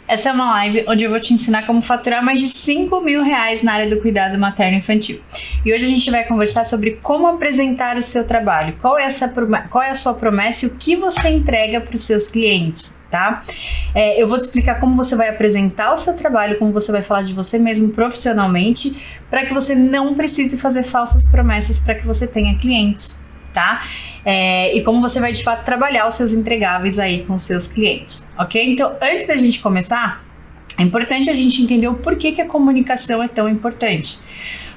Essa é uma live onde eu vou te ensinar como faturar mais de R$ 5.000 na área do cuidado materno-infantil. E hoje a gente vai conversar sobre como apresentar o seu trabalho, qual é a sua promessa e o que você entrega para os seus clientes, tá? Eu vou te explicar como você vai apresentar o seu trabalho, como você vai falar de você mesmo profissionalmente, para que você não precise fazer falsas promessas para que você tenha clientes, tá? E como você vai de fato trabalhar os seus entregáveis aí com os seus clientes, ok? Então, antes da gente começar, é importante a gente entender o porquê que a comunicação é tão importante.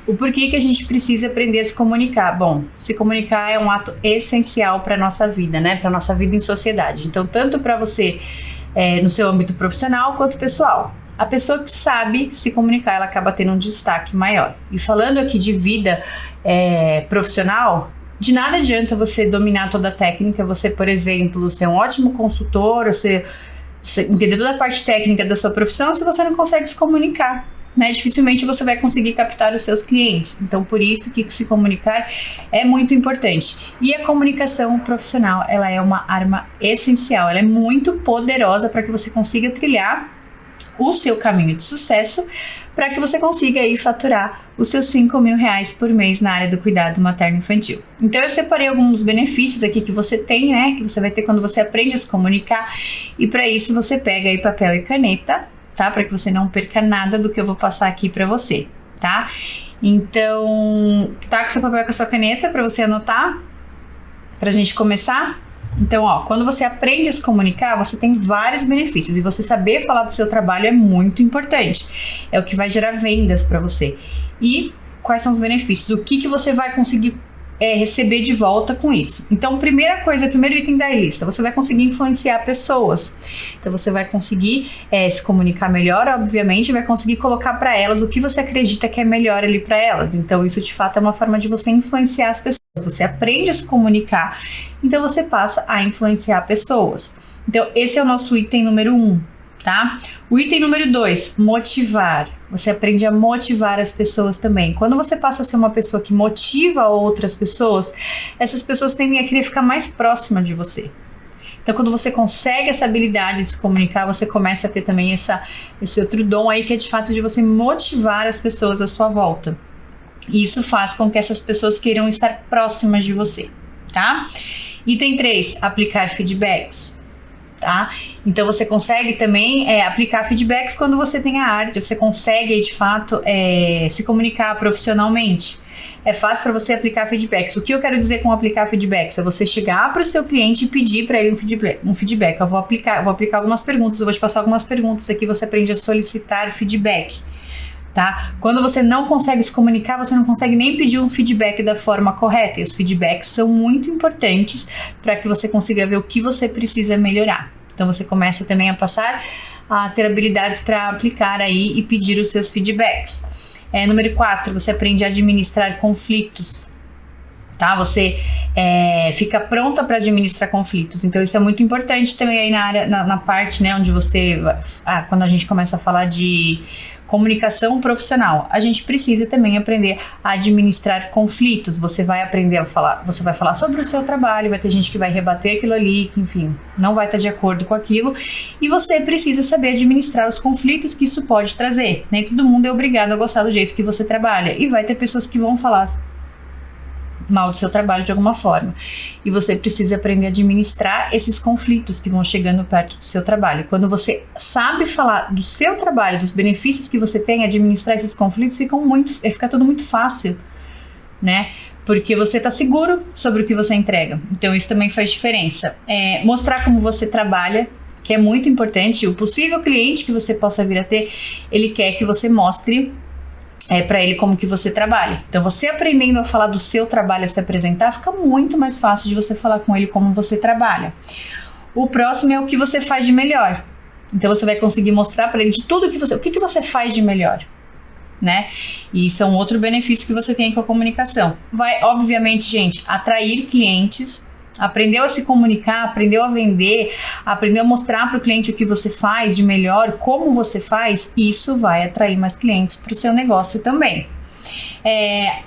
O porquê que a gente precisa aprender a se comunicar. Bom, se comunicar é um ato essencial para a nossa vida, né? Para a nossa vida em sociedade. Então, tanto para você no seu âmbito profissional quanto pessoal. A pessoa que sabe se comunicar, ela acaba tendo um destaque maior. E falando aqui de vida profissional, de nada adianta você dominar toda a técnica, você, por exemplo, ser um ótimo consultor, ou ser entender toda a parte técnica da sua profissão, se você não consegue se comunicar, né? Dificilmente você vai conseguir captar os seus clientes. Então, por isso que se comunicar é muito importante. E a comunicação profissional, ela é uma arma essencial, ela é muito poderosa para que você consiga trilhar o seu caminho de sucesso, para que você consiga aí faturar os seus R$ 5.000 por mês na área do cuidado materno-infantil. Então eu separei alguns benefícios aqui que você tem, né, que você vai ter quando você aprende a se comunicar, e para isso você pega aí papel e caneta, tá, para que você não perca nada do que eu vou passar aqui para você, tá? Então, tá com seu papel e com a sua caneta para você anotar, pra gente começar? Então, quando você aprende a se comunicar, você tem vários benefícios, e você saber falar do seu trabalho é muito importante. É o que vai gerar vendas para você. E quais são os benefícios? O que você vai conseguir receber de volta com isso? Então, primeiro item da lista, você vai conseguir influenciar pessoas. Então, você vai conseguir se comunicar melhor, obviamente, e vai conseguir colocar para elas o que você acredita que é melhor ali para elas. Então, isso de fato é uma forma de você influenciar as pessoas. Você aprende a se comunicar, então você passa a influenciar pessoas. Então, esse é o nosso item número 1, tá? O item número 2, motivar. Você aprende a motivar as pessoas também. Quando você passa a ser uma pessoa que motiva outras pessoas, essas pessoas tendem a querer ficar mais próxima de você. Então, quando você consegue essa habilidade de se comunicar, você começa a ter também esse outro dom aí, que é de fato de você motivar as pessoas à sua volta. E isso faz com que essas pessoas queiram estar próximas de você, tá? Item 3, aplicar feedbacks, tá? Então, você consegue também aplicar feedbacks quando você tem a arte, você consegue, de fato, se comunicar profissionalmente. É fácil para você aplicar feedbacks. O que eu quero dizer com aplicar feedbacks? É você chegar para o seu cliente e pedir para ele um feedback. Eu vou aplicar algumas perguntas, eu vou te passar algumas perguntas aqui, você aprende a solicitar feedback. Tá? Quando você não consegue se comunicar, você não consegue nem pedir um feedback da forma correta, e os feedbacks são muito importantes para que você consiga ver o que você precisa melhorar. Então você começa também a passar a ter habilidades para aplicar aí e pedir os seus feedbacks. Número 4, você aprende a administrar conflitos, tá? Você fica pronta para administrar conflitos. Então isso é muito importante também aí na área, na parte, né, onde você, quando a gente começa a falar de comunicação profissional, a gente precisa também aprender a administrar conflitos. Você vai aprender a falar, você vai falar sobre o seu trabalho, vai ter gente que vai rebater aquilo ali, que enfim, não vai estar de acordo com aquilo, e você precisa saber administrar os conflitos que isso pode trazer. Nem todo mundo é obrigado a gostar do jeito que você trabalha, e vai ter pessoas que vão falar mal do seu trabalho de alguma forma, e você precisa aprender a administrar esses conflitos que vão chegando perto do seu trabalho. Quando você sabe falar do seu trabalho, dos benefícios que você tem, administrar esses conflitos, fica tudo muito fácil, né? Porque você está seguro sobre o que você entrega. Então isso também faz diferença. Mostrar como você trabalha, que é muito importante. O possível cliente que você possa vir a ter, ele quer que você mostre para ele como que você trabalha. Então, você aprendendo a falar do seu trabalho, a se apresentar, fica muito mais fácil de você falar com ele como você trabalha. O próximo é o que você faz de melhor. Então, você vai conseguir mostrar para ele de tudo o que você faz de melhor, né? E isso é um outro benefício que você tem com a comunicação. Vai, obviamente, gente, atrair clientes. Aprendeu a se comunicar, aprendeu a vender, aprendeu a mostrar para o cliente o que você faz de melhor, como você faz, isso vai atrair mais clientes para o seu negócio também.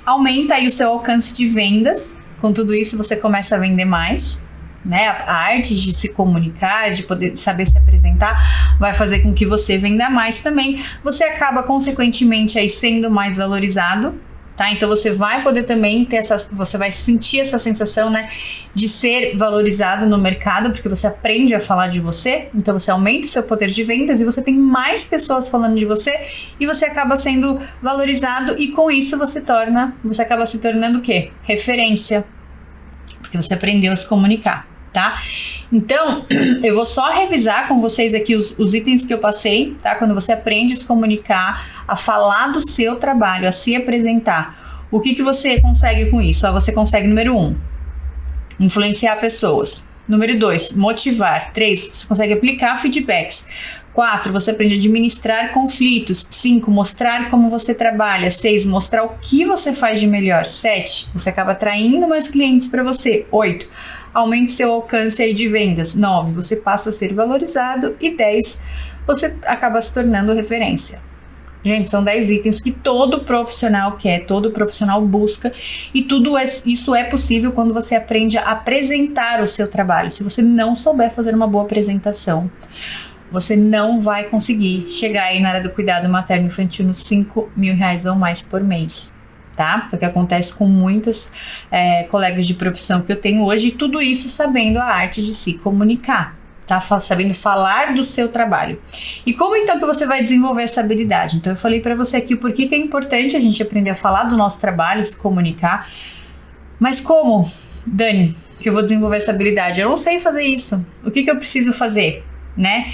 Aumenta aí o seu alcance de vendas, com tudo isso você começa a vender mais, né? A arte de se comunicar, de poder saber se apresentar, vai fazer com que você venda mais também. Você acaba, consequentemente, aí sendo mais valorizado, tá? Então você vai poder também ter você vai sentir essa sensação, né, de ser valorizado no mercado, porque você aprende a falar de você, então você aumenta o seu poder de vendas e você tem mais pessoas falando de você e você acaba sendo valorizado e com isso você acaba se tornando o quê? Referência, porque você aprendeu a se comunicar, tá? Então, eu vou só revisar com vocês aqui os itens que eu passei, tá? Quando você aprende a se comunicar, a falar do seu trabalho, a se apresentar, o que você consegue com isso? Você consegue, número 1, influenciar pessoas. Número 2, motivar. 3, você consegue aplicar feedbacks. 4, você aprende a administrar conflitos. 5, mostrar como você trabalha. 6, mostrar o que você faz de melhor. 7, você acaba atraindo mais clientes para você. 8, aumente seu alcance aí de vendas. 9, você passa a ser valorizado. E 10, você acaba se tornando referência. Gente, são 10 itens que todo profissional quer, todo profissional busca, e isso é possível quando você aprende a apresentar o seu trabalho. Se você não souber fazer uma boa apresentação, você não vai conseguir chegar aí na área do cuidado materno infantil nos R$5.000 ou mais por mês, tá? Porque acontece com muitos colegas de profissão que eu tenho hoje, e tudo isso sabendo a arte de se comunicar, tá? Sabendo falar do seu trabalho. E como então que você vai desenvolver essa habilidade? Então eu falei para você aqui o porquê que é importante a gente aprender a falar do nosso trabalho, se comunicar. Mas como, Dani, que eu vou desenvolver essa habilidade? Eu não sei fazer isso. O que eu preciso fazer, né?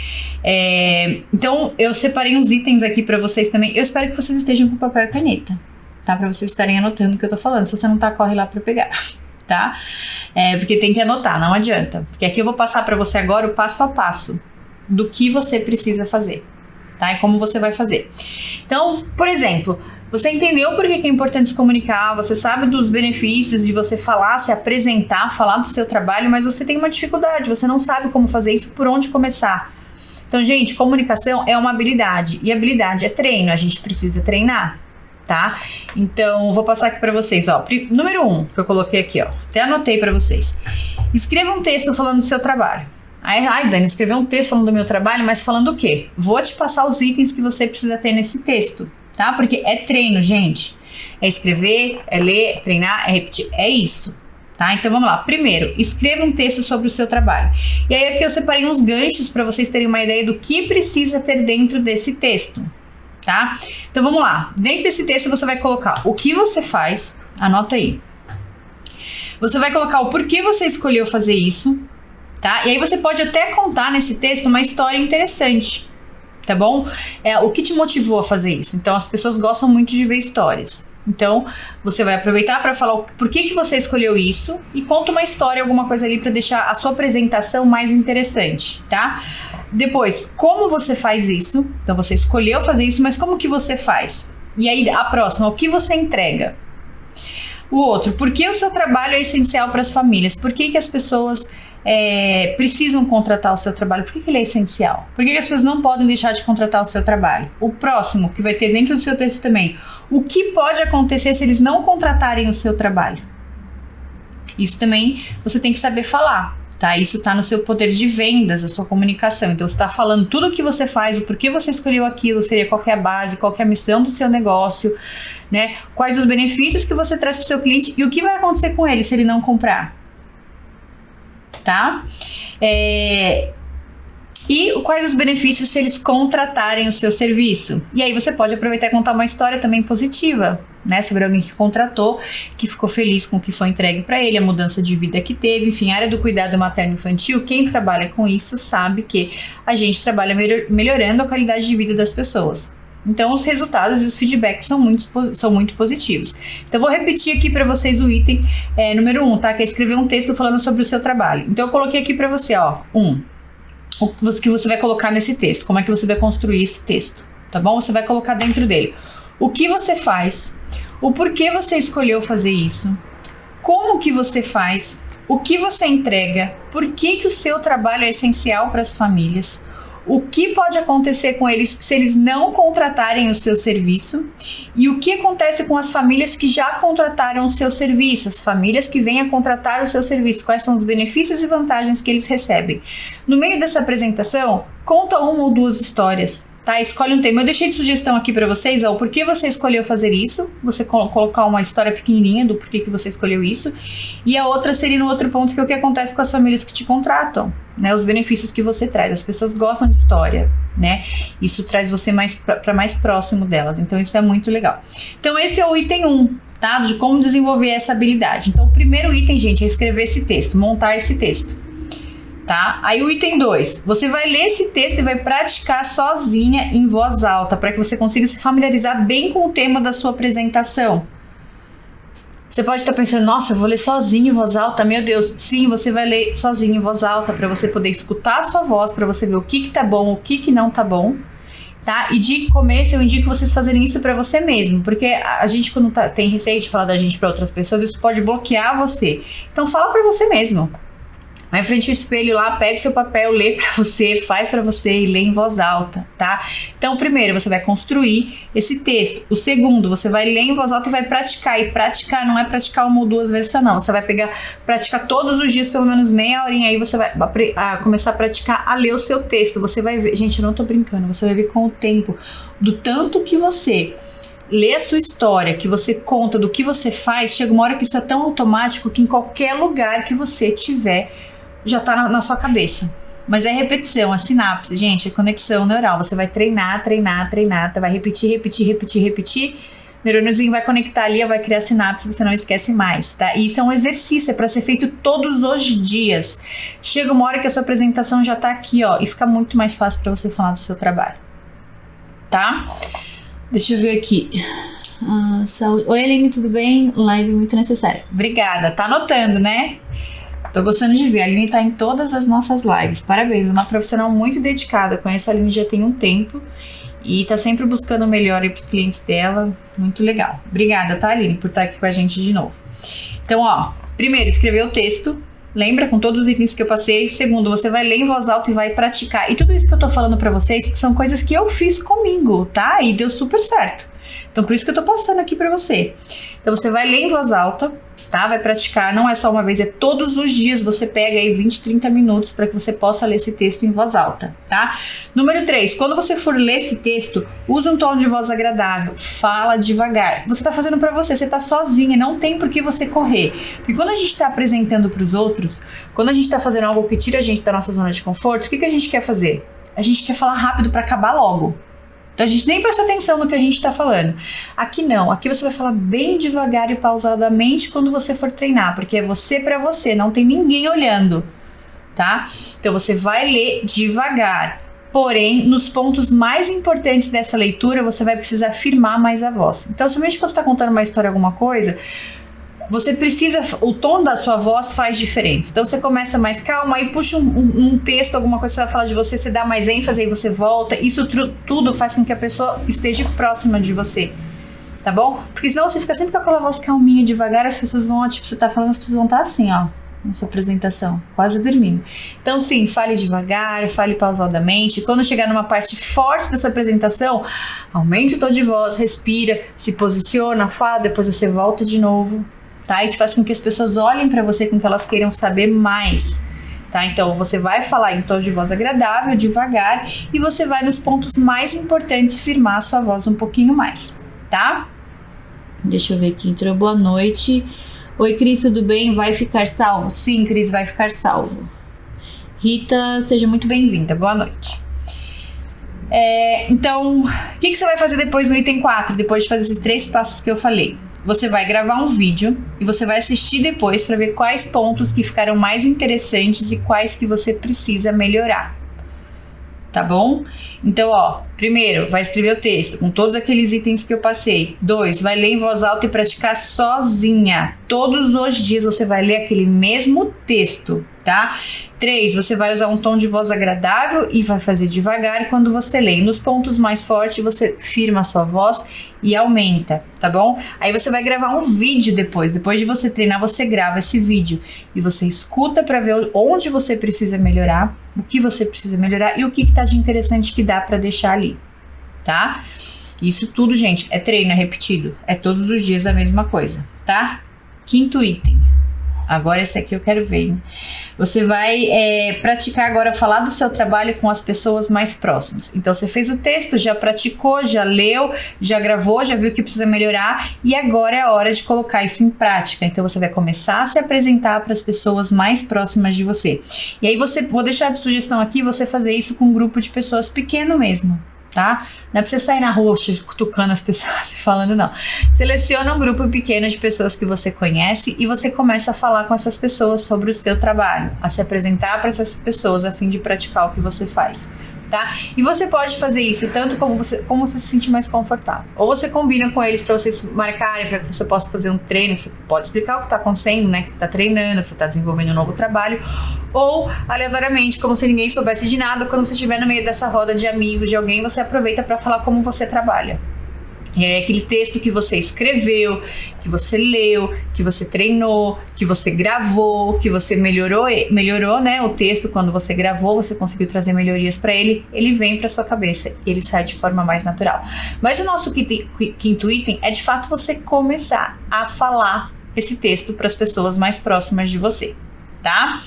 Então eu separei uns itens aqui para vocês também. Eu espero que vocês estejam com papel e caneta, tá? Para vocês estarem anotando o que eu tô falando. Se você não tá, corre lá para pegar, tá? Porque tem que anotar, não adianta. Porque aqui eu vou passar para você agora o passo a passo do que você precisa fazer, tá? E como você vai fazer. Então, por exemplo, você entendeu por que é importante se comunicar, você sabe dos benefícios de você falar, se apresentar, falar do seu trabalho, mas você tem uma dificuldade, você não sabe como fazer isso, por onde começar. Então, gente, comunicação é uma habilidade, e habilidade é treino, a gente precisa treinar, tá? Então, vou passar aqui para vocês, ó. Número 1, que eu coloquei aqui, ó. Até anotei para vocês. Escreva um texto falando do seu trabalho. Ai, Dani, escrever um texto falando do meu trabalho, mas falando o quê? Vou te passar os itens que você precisa ter nesse texto, tá? Porque é treino, gente. É escrever, é ler, é treinar, é repetir. É isso, tá? Então, vamos lá. Primeiro, escreva um texto sobre o seu trabalho. E aí, aqui eu separei uns ganchos para vocês terem uma ideia do que precisa ter dentro desse texto, tá? Então vamos lá, dentro desse texto você vai colocar o que você faz, anota aí. Você vai colocar o porquê você escolheu fazer isso, tá? E aí você pode até contar nesse texto uma história interessante, tá bom? O que te motivou a fazer isso? Então as pessoas gostam muito de ver histórias. Então você vai aproveitar para falar o porquê que você escolheu isso e conta uma história, alguma coisa ali para deixar a sua apresentação mais interessante, tá? Depois, como você faz isso? Então você escolheu fazer isso, mas como que você faz? E aí a próxima, o que você entrega? O outro, por que o seu trabalho é essencial para as famílias? Por que as pessoas precisam contratar o seu trabalho? Por que ele é essencial? Por que as pessoas não podem deixar de contratar o seu trabalho? O próximo, que vai ter dentro do seu texto também, o que pode acontecer se eles não contratarem o seu trabalho? Isso também você tem que saber falar, tá? Isso tá no seu poder de vendas, a sua comunicação. Então você tá falando tudo o que você faz, o porquê você escolheu aquilo, seria qual que é a base, qual que é a missão do seu negócio, né? Quais os benefícios que você traz para o seu cliente e o que vai acontecer com ele se ele não comprar, tá? E quais os benefícios se eles contratarem o seu serviço. E aí você pode aproveitar e contar uma história também positiva, né? Sobre alguém que contratou, que ficou feliz com o que foi entregue para ele, a mudança de vida que teve. Enfim, a área do cuidado materno infantil, quem trabalha com isso sabe que a gente trabalha melhorando a qualidade de vida das pessoas. Então os resultados e os feedbacks são muito positivos. Então eu vou repetir aqui para vocês o item número 1, tá? Que é escrever um texto falando sobre o seu trabalho. Então eu coloquei aqui para você, ó, o que você vai colocar nesse texto, como é que você vai construir esse texto, tá bom? Você vai colocar dentro dele o que você faz, o porquê você escolheu fazer isso, como que você faz, o que você entrega, por que o seu trabalho é essencial para as famílias, o que pode acontecer com eles se eles não contratarem o seu serviço e o que acontece com as famílias que já contrataram o seu serviço, as famílias que vêm a contratar o seu serviço, quais são os benefícios e vantagens que eles recebem. No meio dessa apresentação, conta uma ou duas histórias. Tá, escolhe um tema. Eu deixei de sugestão aqui para vocês, ó, o porquê você escolheu fazer isso. Você colocar uma história pequenininha do porquê que você escolheu isso. E a outra seria no outro ponto, que é o que acontece com as famílias que te contratam, né? Os benefícios que você traz. As pessoas gostam de história, né? Isso traz você para mais próximo delas. Então isso é muito legal. Então esse é o item 1, tá? De como desenvolver essa habilidade. Então o primeiro item, gente, é escrever esse texto, montar esse texto. Tá? Aí o item 2, você vai ler esse texto e vai praticar sozinha em voz alta, para que você consiga se familiarizar bem com o tema da sua apresentação. Você pode estar pensando, nossa, eu vou ler sozinho em voz alta, meu Deus. Sim, você vai ler sozinho em voz alta, para você poder escutar a sua voz, para você ver o que tá bom, o que não tá bom. Tá? E de começo eu indico vocês fazerem isso para você mesmo, porque a gente quando tem receio de falar da gente para outras pessoas, isso pode bloquear você. Então fala para você mesmo. Vai em frente ao espelho lá, pega seu papel, lê pra você, faz pra você e lê em voz alta, tá? Então, primeiro, você vai construir esse texto. O segundo, você vai ler em voz alta e vai praticar. E praticar não é praticar uma ou duas vezes só, não. Você vai praticar todos os dias, pelo menos meia horinha, aí você vai começar a praticar a ler o seu texto. Você vai ver, gente, eu não tô brincando, você vai ver com o tempo, do tanto que você lê a sua história, que você conta do que você faz, chega uma hora que isso é tão automático que em qualquer lugar que você tiver, já tá na sua cabeça. Mas é repetição, a sinapse, gente, é conexão neural. Você vai treinar, vai repetir. Neurôniozinho vai conectar ali, vai criar sinapse, você não esquece mais, tá? E isso é um exercício, é pra ser feito todos os dias. Chega uma hora que a sua apresentação já tá aqui, ó, e fica muito mais fácil pra você falar do seu trabalho, tá? Deixa eu ver aqui. Saúde. Oi, Aline, tudo bem? Live muito necessária. Obrigada, tá anotando, né? Tô gostando de ver, a Aline tá em todas as nossas lives, parabéns, é uma profissional muito dedicada, conheço a Aline já tem um tempo e tá sempre buscando o melhor aí pros clientes dela, muito legal. Obrigada, tá, Aline, por estar aqui com a gente de novo. Então, ó, primeiro, escrever o texto, lembra, com todos os itens que eu passei. Segundo, você vai ler em voz alta e vai praticar, e tudo isso que eu tô falando pra vocês, que são coisas que eu fiz comigo, tá, e deu super certo. Então, por isso que eu tô passando aqui pra você. Então, você vai ler em voz alta, tá? Vai praticar, não é só uma vez, é todos os dias. Você pega aí 20, 30 minutos para que você possa ler esse texto em voz alta, tá? Número 3, quando você for ler esse texto, usa um tom de voz agradável, fala devagar. Você tá fazendo para você tá sozinha, não tem por que você correr. Porque quando a gente tá apresentando para os outros, quando a gente tá fazendo algo que tira a gente da nossa zona de conforto, o que a gente quer fazer? A gente quer falar rápido para acabar logo. Então a gente nem presta atenção no que a gente está falando. Aqui não, aqui você vai falar bem devagar e pausadamente quando você for treinar, porque é você para você, não tem ninguém olhando, tá? Então você vai ler devagar, porém nos pontos mais importantes dessa leitura você vai precisar firmar mais a voz. Então somente quando você está contando uma história, alguma coisa, você precisa, o tom da sua voz faz diferença. Então você começa mais calma, aí puxa um texto, alguma coisa que você vai falar de você, você dá mais ênfase, aí você volta. Isso tudo faz com que a pessoa esteja próxima de você, tá bom? Porque senão você fica sempre com aquela voz calminha, devagar, as pessoas vão, tipo, você tá falando, as pessoas vão estar assim, ó, na sua apresentação, quase dormindo. Então sim, fale devagar, fale pausadamente. Quando chegar numa parte forte da sua apresentação, aumente o tom de voz, respira, se posiciona, fala, depois você volta de novo. Tá? Isso faz com que as pessoas olhem para você, com que elas queiram saber mais, tá? Então, você vai falar em tom de voz agradável, devagar, e você vai nos pontos mais importantes firmar a sua voz um pouquinho mais, tá? Deixa eu ver aqui, entrou boa noite. Oi, Cris, tudo bem? Vai ficar salvo? Sim, Cris, vai ficar salvo. Rita, seja muito bem-vinda, boa noite. Então, o que você vai fazer depois no item 4, depois de fazer esses 3 passos que eu falei? Você vai gravar um vídeo e você vai assistir depois para ver quais pontos que ficaram mais interessantes e quais que você precisa melhorar, tá bom? Então, ó, primeiro, vai escrever o texto com todos aqueles itens que eu passei. 2, vai ler em voz alta e praticar sozinha. Todos os dias você vai ler aquele mesmo texto, tá? 3, você vai usar um tom de voz agradável e vai fazer devagar quando você lê. Nos pontos mais fortes, você firma a sua voz e aumenta, tá bom? Aí você vai gravar um vídeo depois de você treinar, você grava esse vídeo e você escuta para ver onde você precisa melhorar, o que você precisa melhorar e o que tá de interessante que dá para deixar ali, tá? Isso tudo, gente, é treino, é repetido, é todos os dias a mesma coisa, tá? 5º item. Agora esse aqui eu quero ver, hein? Você vai praticar agora, falar do seu trabalho com as pessoas mais próximas. Então, você fez o texto, já praticou, já leu, já gravou, já viu que precisa melhorar. E agora é a hora de colocar isso em prática. Então, você vai começar a se apresentar para as pessoas mais próximas de você. E aí, vou deixar de sugestão aqui, você fazer isso com um grupo de pessoas pequeno mesmo. Tá? Não é pra você sair na rua cutucando as pessoas e falando, não. Seleciona um grupo pequeno de pessoas que você conhece e você começa a falar com essas pessoas sobre o seu trabalho, a se apresentar para essas pessoas a fim de praticar o que você faz, tá? E você pode fazer isso tanto como você se sentir mais confortável. Ou você combina com eles para vocês marcarem, para que você possa fazer um treino, você pode explicar o que está acontecendo, né? Que você está treinando, que você está desenvolvendo um novo trabalho. Ou, aleatoriamente, como se ninguém soubesse de nada, quando você estiver no meio dessa roda de amigos, de alguém, você aproveita para falar como você trabalha. E aí aquele texto que você escreveu, que você leu, que você treinou, que você gravou, que você melhorou, né? O texto, quando você gravou, você conseguiu trazer melhorias para ele vem para sua cabeça e ele sai de forma mais natural. Mas o nosso 5º item é, de fato, você começar a falar esse texto para as pessoas mais próximas de você, tá?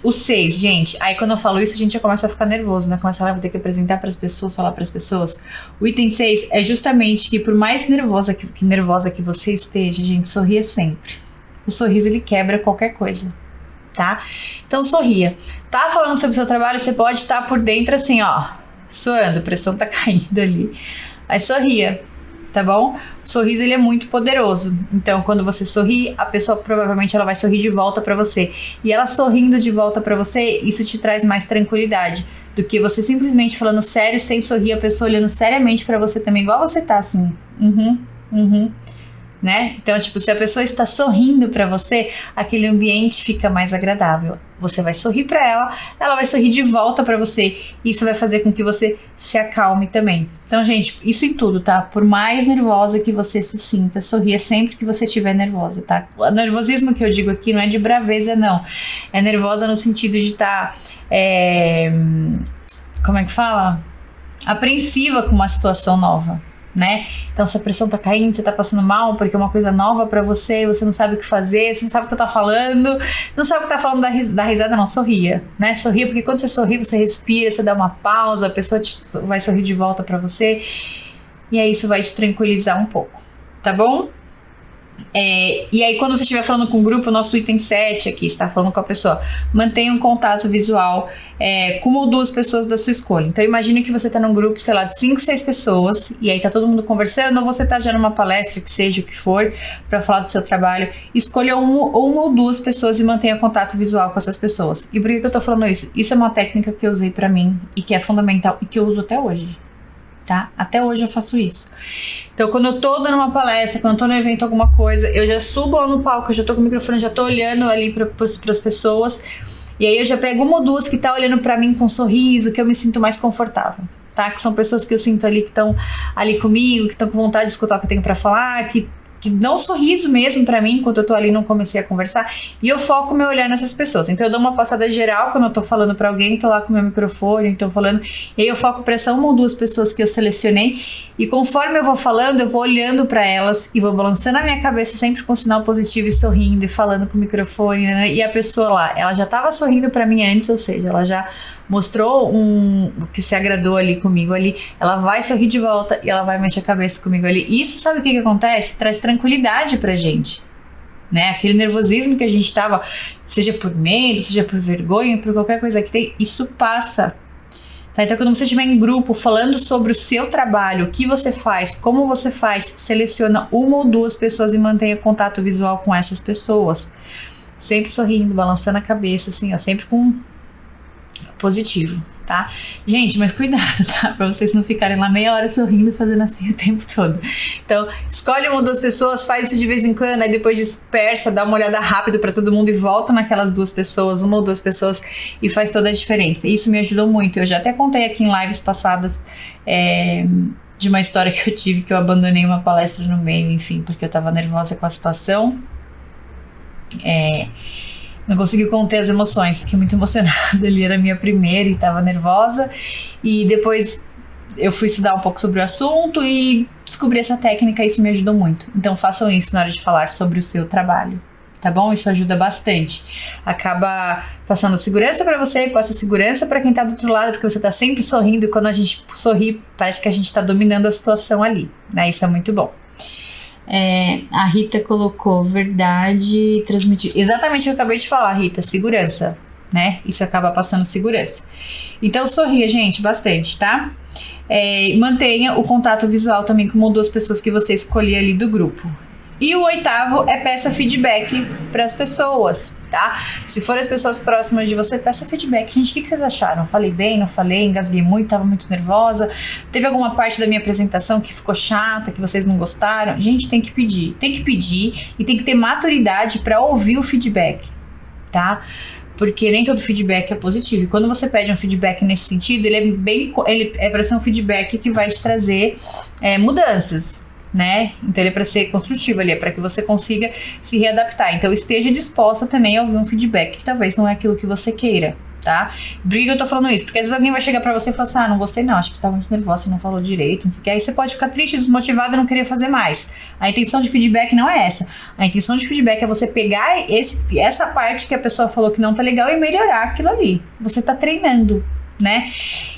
O 6, gente, aí quando eu falo isso a gente já começa a ficar nervoso, né? Começa a falar, vou ter que apresentar para as pessoas, falar para as pessoas. O item 6 é justamente que por mais nervosa que você esteja, gente, sorria sempre. O sorriso, ele quebra qualquer coisa, tá? Então sorria. Tá falando sobre o seu trabalho, você pode estar por dentro assim, ó, suando, a pressão tá caindo ali. Aí sorria, tá bom? O sorriso, ele é muito poderoso. Então, quando você sorri, a pessoa provavelmente ela vai sorrir de volta pra você. E ela sorrindo de volta pra você, isso te traz mais tranquilidade do que você simplesmente falando sério, sem sorrir, a pessoa olhando seriamente pra você também, igual você tá assim. Né? Então, tipo, se a pessoa está sorrindo pra você, aquele ambiente fica mais agradável. Você vai sorrir pra ela vai sorrir de volta pra você. E isso vai fazer com que você se acalme também. Então, gente, isso em tudo, tá? Por mais nervosa que você se sinta, sorria sempre que você estiver nervosa, tá? O nervosismo que eu digo aqui não é de braveza, não. É nervosa no sentido de estar... como é que fala? Apreensiva com uma situação nova, né? Então, se a pressão tá caindo, você tá passando mal porque é uma coisa nova pra você, você não sabe o que fazer, você não sabe o que tá falando, não sabe o que tá falando da risada, não, sorria, né? Sorria, porque quando você sorri, você respira, você dá uma pausa, a pessoa vai sorrir de volta pra você, e aí isso vai te tranquilizar um pouco, tá bom? E aí, quando você estiver falando com o grupo, o nosso item 7 aqui, está falando com a pessoa, mantenha um contato visual com uma ou duas pessoas da sua escolha. Então, imagine que você está num grupo, sei lá, de 5, 6 pessoas, e aí tá todo mundo conversando, ou você tá já numa palestra, que seja o que for, para falar do seu trabalho. Escolha uma ou duas pessoas e mantenha contato visual com essas pessoas. E por que eu tô falando isso? Isso é uma técnica que eu usei para mim, e que é fundamental, e que eu uso até hoje. Tá? Até hoje eu faço isso. Então, quando eu tô dando uma palestra, quando eu tô no evento, alguma coisa, eu já subo lá no palco, eu já tô com o microfone, já tô olhando ali pras pessoas, e aí eu já pego uma ou duas que tá olhando pra mim com um sorriso, que eu me sinto mais confortável, tá? Que são pessoas que eu sinto ali, que estão ali comigo, que estão com vontade de escutar o que eu tenho pra falar, que dão um sorriso mesmo pra mim, enquanto eu tô ali, não comecei a conversar, e eu foco meu olhar nessas pessoas. Então eu dou uma passada geral quando eu tô falando pra alguém, tô lá com meu microfone, então falando, e aí eu foco pra essa uma ou duas pessoas que eu selecionei, e conforme eu vou falando, eu vou olhando pra elas, e vou balançando a minha cabeça sempre com um sinal positivo e sorrindo, e falando com o microfone, né? E a pessoa lá, ela já tava sorrindo pra mim antes, ou seja, ela já mostrou que se agradou ali comigo ali, ela vai sorrir de volta e ela vai mexer a cabeça comigo ali. Isso, sabe o que acontece? Traz tranquilidade pra gente, né? Aquele nervosismo que a gente tava, seja por medo, seja por vergonha, por qualquer coisa que tem, isso passa. Tá? Então, quando você estiver em grupo falando sobre o seu trabalho, o que você faz, como você faz, seleciona uma ou duas pessoas e mantenha contato visual com essas pessoas. Sempre sorrindo, balançando a cabeça, assim, ó, sempre com positivo, tá? tá? Gente, mas cuidado, tá? Pra vocês não ficarem lá meia hora sorrindo, fazendo assim o tempo todo. Então, escolhe uma ou duas pessoas, faz isso de vez em quando, aí depois dispersa, dá uma olhada rápido pra todo mundo e volta naquelas duas pessoas, uma ou duas pessoas, e faz toda a diferença. Isso me ajudou muito. Eu já até contei aqui em lives passadas de uma história que eu tive, que eu abandonei uma palestra no meio, enfim, porque eu tava nervosa com a situação. Não consegui conter as emoções, fiquei muito emocionada. Ele era a minha primeira e tava nervosa. E depois eu fui estudar um pouco sobre o assunto e descobri essa técnica e isso me ajudou muito. Então façam isso na hora de falar sobre o seu trabalho, tá bom? Isso ajuda bastante. Acaba passando segurança pra você, passa segurança pra quem tá do outro lado, porque você tá sempre sorrindo e quando a gente sorri, parece que a gente tá dominando a situação ali, né? Isso é muito bom. A Rita colocou verdade, transmitir. Exatamente o que eu acabei de falar, Rita, segurança, né? Isso acaba passando segurança. Então sorria, gente, bastante, tá? Mantenha o contato visual também com uma ou duas pessoas que você escolher ali do grupo. E o 8º é peça feedback para as pessoas, tá? Se forem as pessoas próximas de você, peça feedback. Gente, o que vocês acharam? Falei bem, não falei? Engasguei muito, tava muito nervosa? Teve alguma parte da minha apresentação que ficou chata, que vocês não gostaram? Gente, tem que pedir e tem que ter maturidade para ouvir o feedback, tá? Porque nem todo feedback é positivo. E quando você pede um feedback nesse sentido, ele é para ser um feedback que vai te trazer mudanças, né? Então ele é para ser construtivo, ele é para que você consiga se readaptar. Então esteja disposta também a ouvir um feedback que talvez não é aquilo que você queira, tá? Por que eu tô falando isso? Porque às vezes alguém vai chegar pra você e falar assim, não gostei não, acho que você tá muito nervosa, você não falou direito, não sei o que. Aí você pode ficar triste, desmotivada e não querer fazer mais. A intenção de feedback não é essa. A intenção de feedback é você pegar essa parte que a pessoa falou que não tá legal e melhorar aquilo ali. Você tá treinando, né?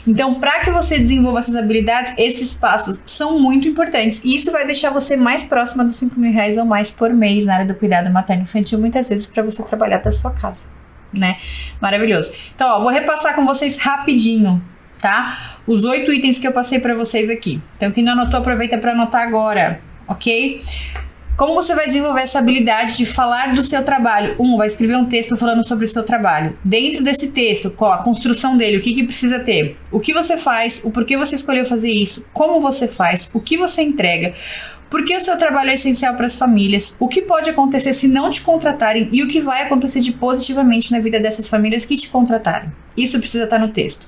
Então, para que você desenvolva essas habilidades, esses passos são muito importantes. E isso vai deixar você mais próxima dos R$5.000 ou mais por mês na área do cuidado materno-infantil, muitas vezes para você trabalhar da sua casa, né? Maravilhoso. Então, vou repassar com vocês rapidinho, tá? Os 8 itens que eu passei para vocês aqui. Então, quem não anotou, aproveita para anotar agora, ok? Como você vai desenvolver essa habilidade de falar do seu trabalho? Vai escrever um texto falando sobre o seu trabalho. Dentro desse texto, qual a construção dele, o que precisa ter? O que você faz, o porquê você escolheu fazer isso, como você faz, o que você entrega, por que o seu trabalho é essencial para as famílias, o que pode acontecer se não te contratarem e o que vai acontecer de positivamente na vida dessas famílias que te contratarem. Isso precisa estar no texto.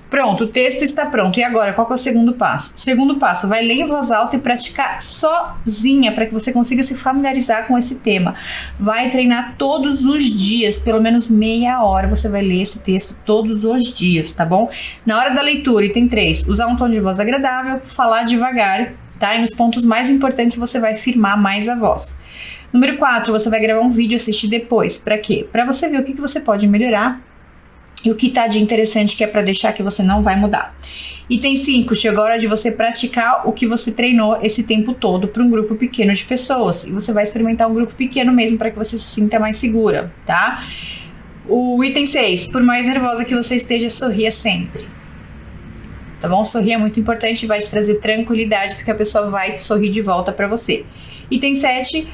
Pronto, o texto está pronto. E agora, qual que é o segundo passo? O segundo passo, vai ler em voz alta e praticar sozinha, para que você consiga se familiarizar com esse tema. Vai treinar todos os dias, pelo menos meia hora você vai ler esse texto todos os dias, tá bom? Na hora da leitura, item 3, usar um tom de voz agradável, falar devagar, tá? E nos pontos mais importantes você vai firmar mais a voz. Número 4, você vai gravar um vídeo e assistir depois. Para quê? Para você ver o que você pode melhorar e o que tá de interessante que é para deixar que você não vai mudar. Item 5, chegou a hora de você praticar o que você treinou esse tempo todo para um grupo pequeno de pessoas. E você vai experimentar um grupo pequeno mesmo para que você se sinta mais segura, tá? O item 6, por mais nervosa que você esteja, sorria sempre. Tá bom? Sorrir é muito importante e vai te trazer tranquilidade, porque a pessoa vai te sorrir de volta para você. Item 7,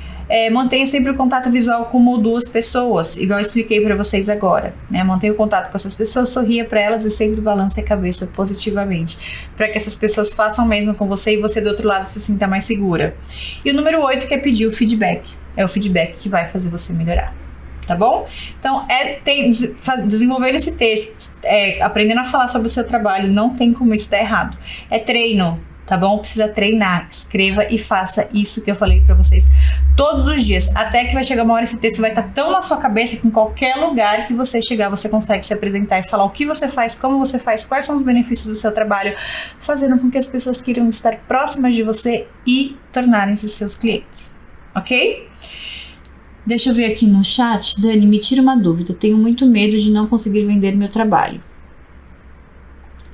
mantenha sempre o contato visual com uma ou duas pessoas, igual eu expliquei para vocês agora, né? Mantenha o contato com essas pessoas, sorria para elas e sempre balance a cabeça positivamente, para que essas pessoas façam o mesmo com você e você do outro lado se sinta mais segura. E o número 8, que é pedir o feedback. É o feedback que vai fazer você melhorar. Tá bom? Então, desenvolvendo esse texto, aprendendo a falar sobre o seu trabalho, não tem como isso dar errado. É treino, tá bom? Precisa treinar, escreva e faça isso que eu falei pra vocês todos os dias, até que vai chegar uma hora esse texto vai estar tão na sua cabeça que em qualquer lugar que você chegar, você consegue se apresentar e falar o que você faz, como você faz, quais são os benefícios do seu trabalho, fazendo com que as pessoas queiram estar próximas de você e tornarem-se seus clientes, ok? Deixa eu ver aqui no chat. Dani, me tira uma dúvida. Tenho muito medo de não conseguir vender meu trabalho.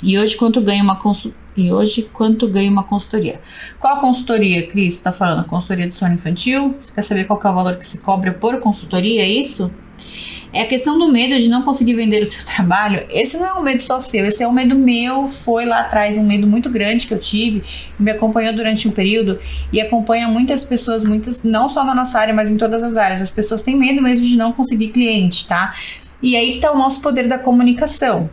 E hoje quanto ganha uma consultoria? Qual consultoria, Cris? Você tá falando? Consultoria de sono infantil? Você quer saber qual que é o valor que se cobra por consultoria? É isso? É a questão do medo de não conseguir vender o seu trabalho. Esse não é um medo só seu, esse é um medo meu, foi lá atrás um medo muito grande que eu tive, me acompanhou durante um período e acompanha muitas pessoas, não só na nossa área, mas em todas as áreas. As pessoas têm medo mesmo de não conseguir cliente, tá? E aí que tá o nosso poder da comunicação.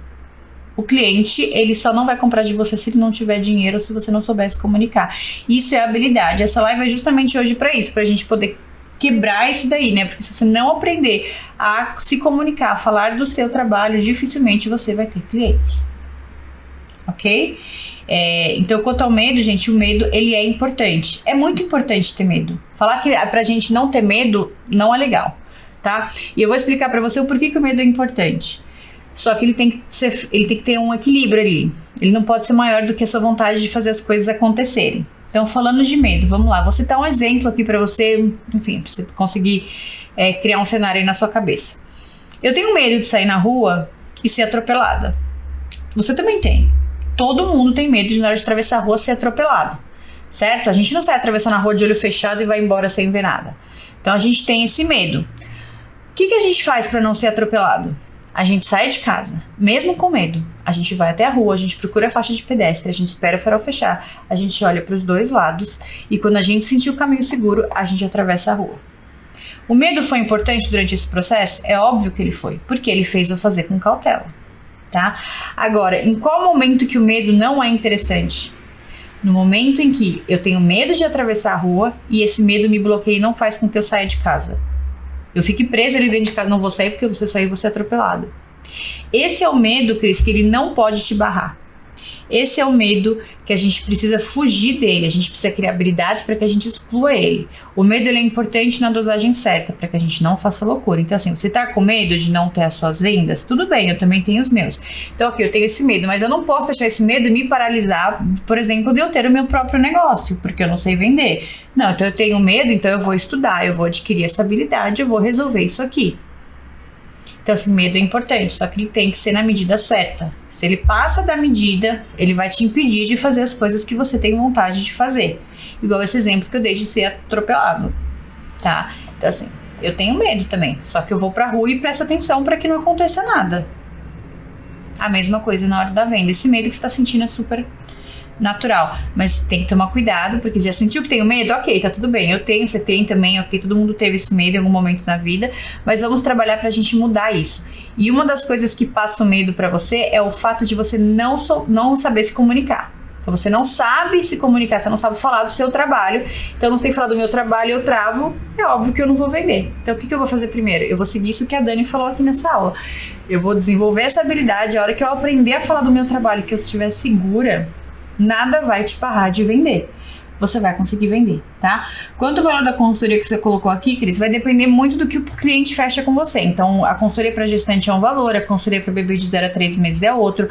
O cliente, ele só não vai comprar de você se ele não tiver dinheiro ou se você não souber se comunicar. Isso é habilidade. Essa live é justamente hoje para isso, pra gente poder quebrar isso daí, né? Porque se você não aprender a se comunicar, a falar do seu trabalho, dificilmente você vai ter clientes. Ok? Então, quanto ao medo, gente, o medo, ele é importante. É muito importante ter medo. Falar que pra gente não ter medo não é legal, tá? E eu vou explicar pra você o porquê que o medo é importante. Só que ele tem que ter um equilíbrio ali. Ele não pode ser maior do que a sua vontade de fazer as coisas acontecerem. Então, falando de medo, vamos lá. Vou citar um exemplo aqui pra você, enfim, pra você conseguir criar um cenário aí na sua cabeça. Eu tenho medo de sair na rua e ser atropelada. Você também tem. Todo mundo tem medo de, na hora de atravessar a rua, ser atropelado, certo? A gente não sai atravessando a rua de olho fechado e vai embora sem ver nada. Então, a gente tem esse medo. O que a gente faz para não ser atropelado? A gente sai de casa, mesmo com medo. A gente vai até a rua, a gente procura a faixa de pedestre, a gente espera o farol fechar, a gente olha para os dois lados e quando a gente sentir o caminho seguro, a gente atravessa a rua. O medo foi importante durante esse processo? É óbvio que ele foi, porque ele fez eu fazer com cautela. Tá? Agora, em qual momento que o medo não é interessante? No momento em que eu tenho medo de atravessar a rua e esse medo me bloqueia e não faz com que eu saia de casa. Eu fique presa ali dentro de casa, não vou sair porque você sair e vou ser atropelado. Esse é o medo, Cris, que ele não pode te barrar. Esse é o medo que a gente precisa fugir dele, a gente precisa criar habilidades para que a gente exclua ele. O medo ele é importante na dosagem certa, para que a gente não faça loucura. Então assim, você tá com medo de não ter as suas vendas? Tudo bem, eu também tenho os meus. Então ok, eu tenho esse medo, mas eu não posso deixar esse medo me paralisar, por exemplo, de eu ter o meu próprio negócio, porque eu não sei vender. Não, então eu tenho medo, então eu vou estudar, eu vou adquirir essa habilidade, eu vou resolver isso aqui. Então, assim, medo é importante, só que ele tem que ser na medida certa. Se ele passa da medida, ele vai te impedir de fazer as coisas que você tem vontade de fazer. Igual esse exemplo que eu dei de ser atropelado, tá? Então, assim, eu tenho medo também, só que eu vou pra rua e presto atenção para que não aconteça nada. A mesma coisa na hora da venda. Esse medo que você tá sentindo é super natural, mas tem que tomar cuidado, porque já sentiu que tem medo? Ok, tá tudo bem, eu tenho, você tem também, ok, todo mundo teve esse medo em algum momento na vida, mas vamos trabalhar pra gente mudar isso. E uma das coisas que passa o medo pra você é o fato de você não saber se comunicar. Então você não sabe se comunicar, você não sabe falar do seu trabalho. Então eu não sei falar do meu trabalho, eu travo, é óbvio que eu não vou vender. Então o que eu vou fazer primeiro? Eu vou seguir isso que a Dani falou aqui nessa aula. Eu vou desenvolver essa habilidade, a hora que eu aprender a falar do meu trabalho, que eu estiver segura, nada vai te barrar de vender. Você vai conseguir vender, tá? Quanto ao valor da consultoria que você colocou aqui, Cris, vai depender muito do que o cliente fecha com você. Então, a consultoria para gestante é um valor, a consultoria para bebê de 0 a 3 meses é outro.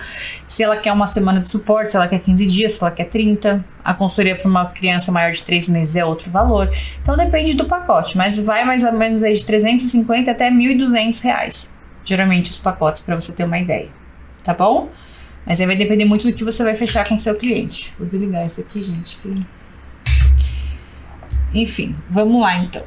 Se ela quer uma semana de suporte, se ela quer 15 dias, se ela quer 30. A consultoria para uma criança maior de 3 meses é outro valor. Então, depende do pacote, mas vai mais ou menos aí de 350 até R$1.200. Geralmente, os pacotes, para você ter uma ideia. Tá bom? Mas aí vai depender muito do que você vai fechar com o seu cliente. Vou desligar esse aqui, gente. Enfim, vamos lá então.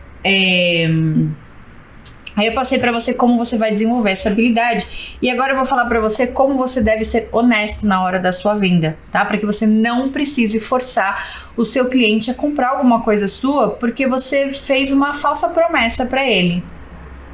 Aí eu passei pra você como você vai desenvolver essa habilidade. E agora eu vou falar pra você como você deve ser honesto na hora da sua venda, tá? Para que você não precise forçar o seu cliente a comprar alguma coisa sua porque você fez uma falsa promessa pra ele.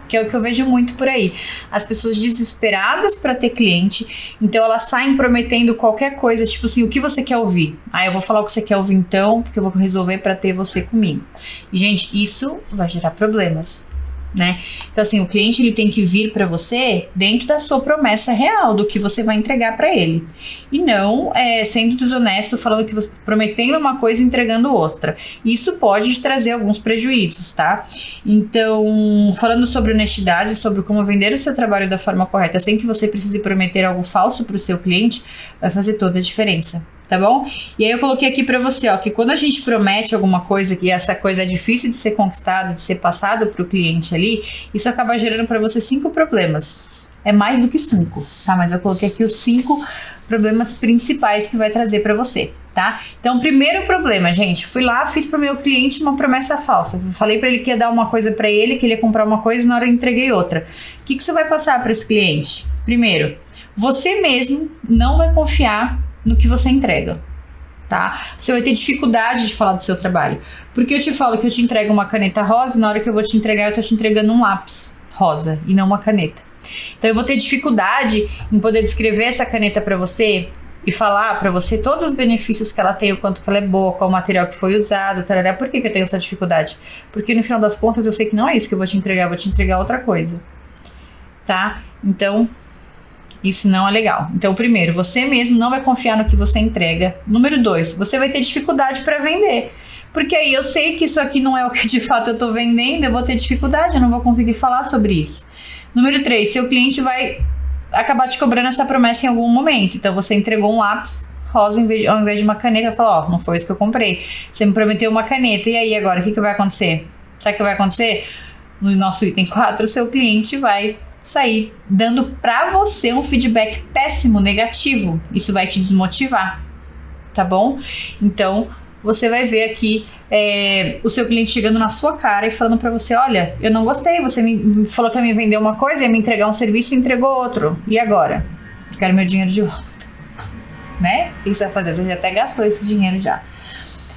Que é o que eu vejo muito por aí. As pessoas desesperadas para ter cliente, então elas saem prometendo qualquer coisa, tipo assim, o que você quer ouvir? Ah, eu vou falar o que você quer ouvir então, porque eu vou resolver para ter você comigo. E, gente, isso vai gerar problemas, né? Então, assim, o cliente ele tem que vir para você dentro da sua promessa real, do que você vai entregar para ele. E não sendo desonesto, falando que você prometendo uma coisa e entregando outra. Isso pode trazer alguns prejuízos, tá? Então, falando sobre honestidade, sobre como vender o seu trabalho da forma correta, sem que você precise prometer algo falso para o seu cliente, vai fazer toda a diferença. Tá bom? E aí eu coloquei aqui pra você, ó, que quando a gente promete alguma coisa e essa coisa é difícil de ser conquistada, de ser passado pro cliente ali, isso acaba gerando pra você 5 problemas. É mais do que 5, tá? Mas eu coloquei aqui os 5 problemas principais que vai trazer pra você, tá? Então, primeiro problema, gente, fui lá, fiz pro meu cliente uma promessa falsa. Falei pra ele que ia dar uma coisa pra ele, que ele ia comprar uma coisa e na hora eu entreguei outra. O que você vai passar pra esse cliente? Primeiro, você mesmo não vai confiar no que você entrega, tá? Você vai ter dificuldade de falar do seu trabalho. Porque eu te falo que eu te entrego uma caneta rosa e na hora que eu vou te entregar, eu tô te entregando um lápis rosa e não uma caneta. Então eu vou ter dificuldade em poder descrever essa caneta para você e falar para você todos os benefícios que ela tem, o quanto que ela é boa, qual o material que foi usado, tarará. Por que eu tenho essa dificuldade? Porque no final das contas eu sei que não é isso que eu vou te entregar outra coisa, tá? Então, isso não é legal. Então, primeiro, você mesmo não vai confiar no que você entrega. Número 2, você vai ter dificuldade para vender. Porque aí eu sei que isso aqui não é o que de fato eu tô vendendo, eu vou ter dificuldade, eu não vou conseguir falar sobre isso. Número 3, seu cliente vai acabar te cobrando essa promessa em algum momento. Então você entregou um lápis rosa ao invés de uma caneta, vai falar, ó, não foi isso que eu comprei. Você me prometeu uma caneta, e aí agora, o que vai acontecer? Sabe o que vai acontecer? No nosso item 4, o seu cliente vai sair dando pra você um feedback péssimo, negativo. Isso vai te desmotivar, tá bom? Então, você vai ver aqui o seu cliente chegando na sua cara e falando pra você, olha, eu não gostei, você me falou que ia me vender uma coisa, ia me entregar um serviço e entregou outro. E agora? Quero meu dinheiro de volta. Né? O que você vai fazer? Você já até gastou esse dinheiro já.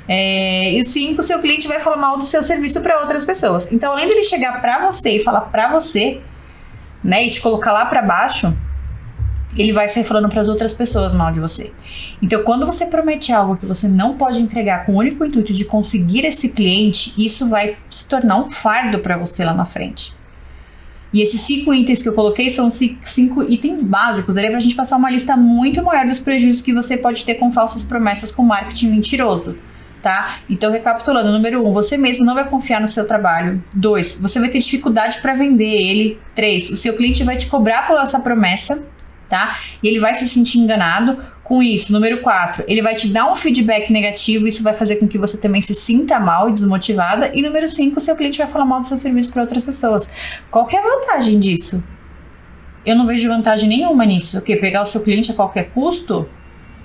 E 5, seu cliente vai falar mal do seu serviço para outras pessoas. Então, além dele chegar pra você e falar pra você, né, e te colocar lá pra baixo, ele vai sair falando para as outras pessoas mal de você. Então, quando você promete algo que você não pode entregar com o único intuito de conseguir esse cliente, isso vai se tornar um fardo para você lá na frente. E esses 5 itens que eu coloquei são 5 itens básicos. Daria pra gente passar uma lista muito maior dos prejuízos que você pode ter com falsas promessas, com marketing mentiroso, tá? Então, recapitulando, número 1, você mesmo não vai confiar no seu trabalho. 2, você vai ter dificuldade para vender ele. 3, o seu cliente vai te cobrar por essa promessa, tá? E ele vai se sentir enganado com isso. Número 4, ele vai te dar um feedback negativo, isso vai fazer com que você também se sinta mal e desmotivada. E número 5, o seu cliente vai falar mal do seu serviço para outras pessoas. Qual que é a vantagem disso? Eu não vejo vantagem nenhuma nisso. O quê? Pegar o seu cliente a qualquer custo?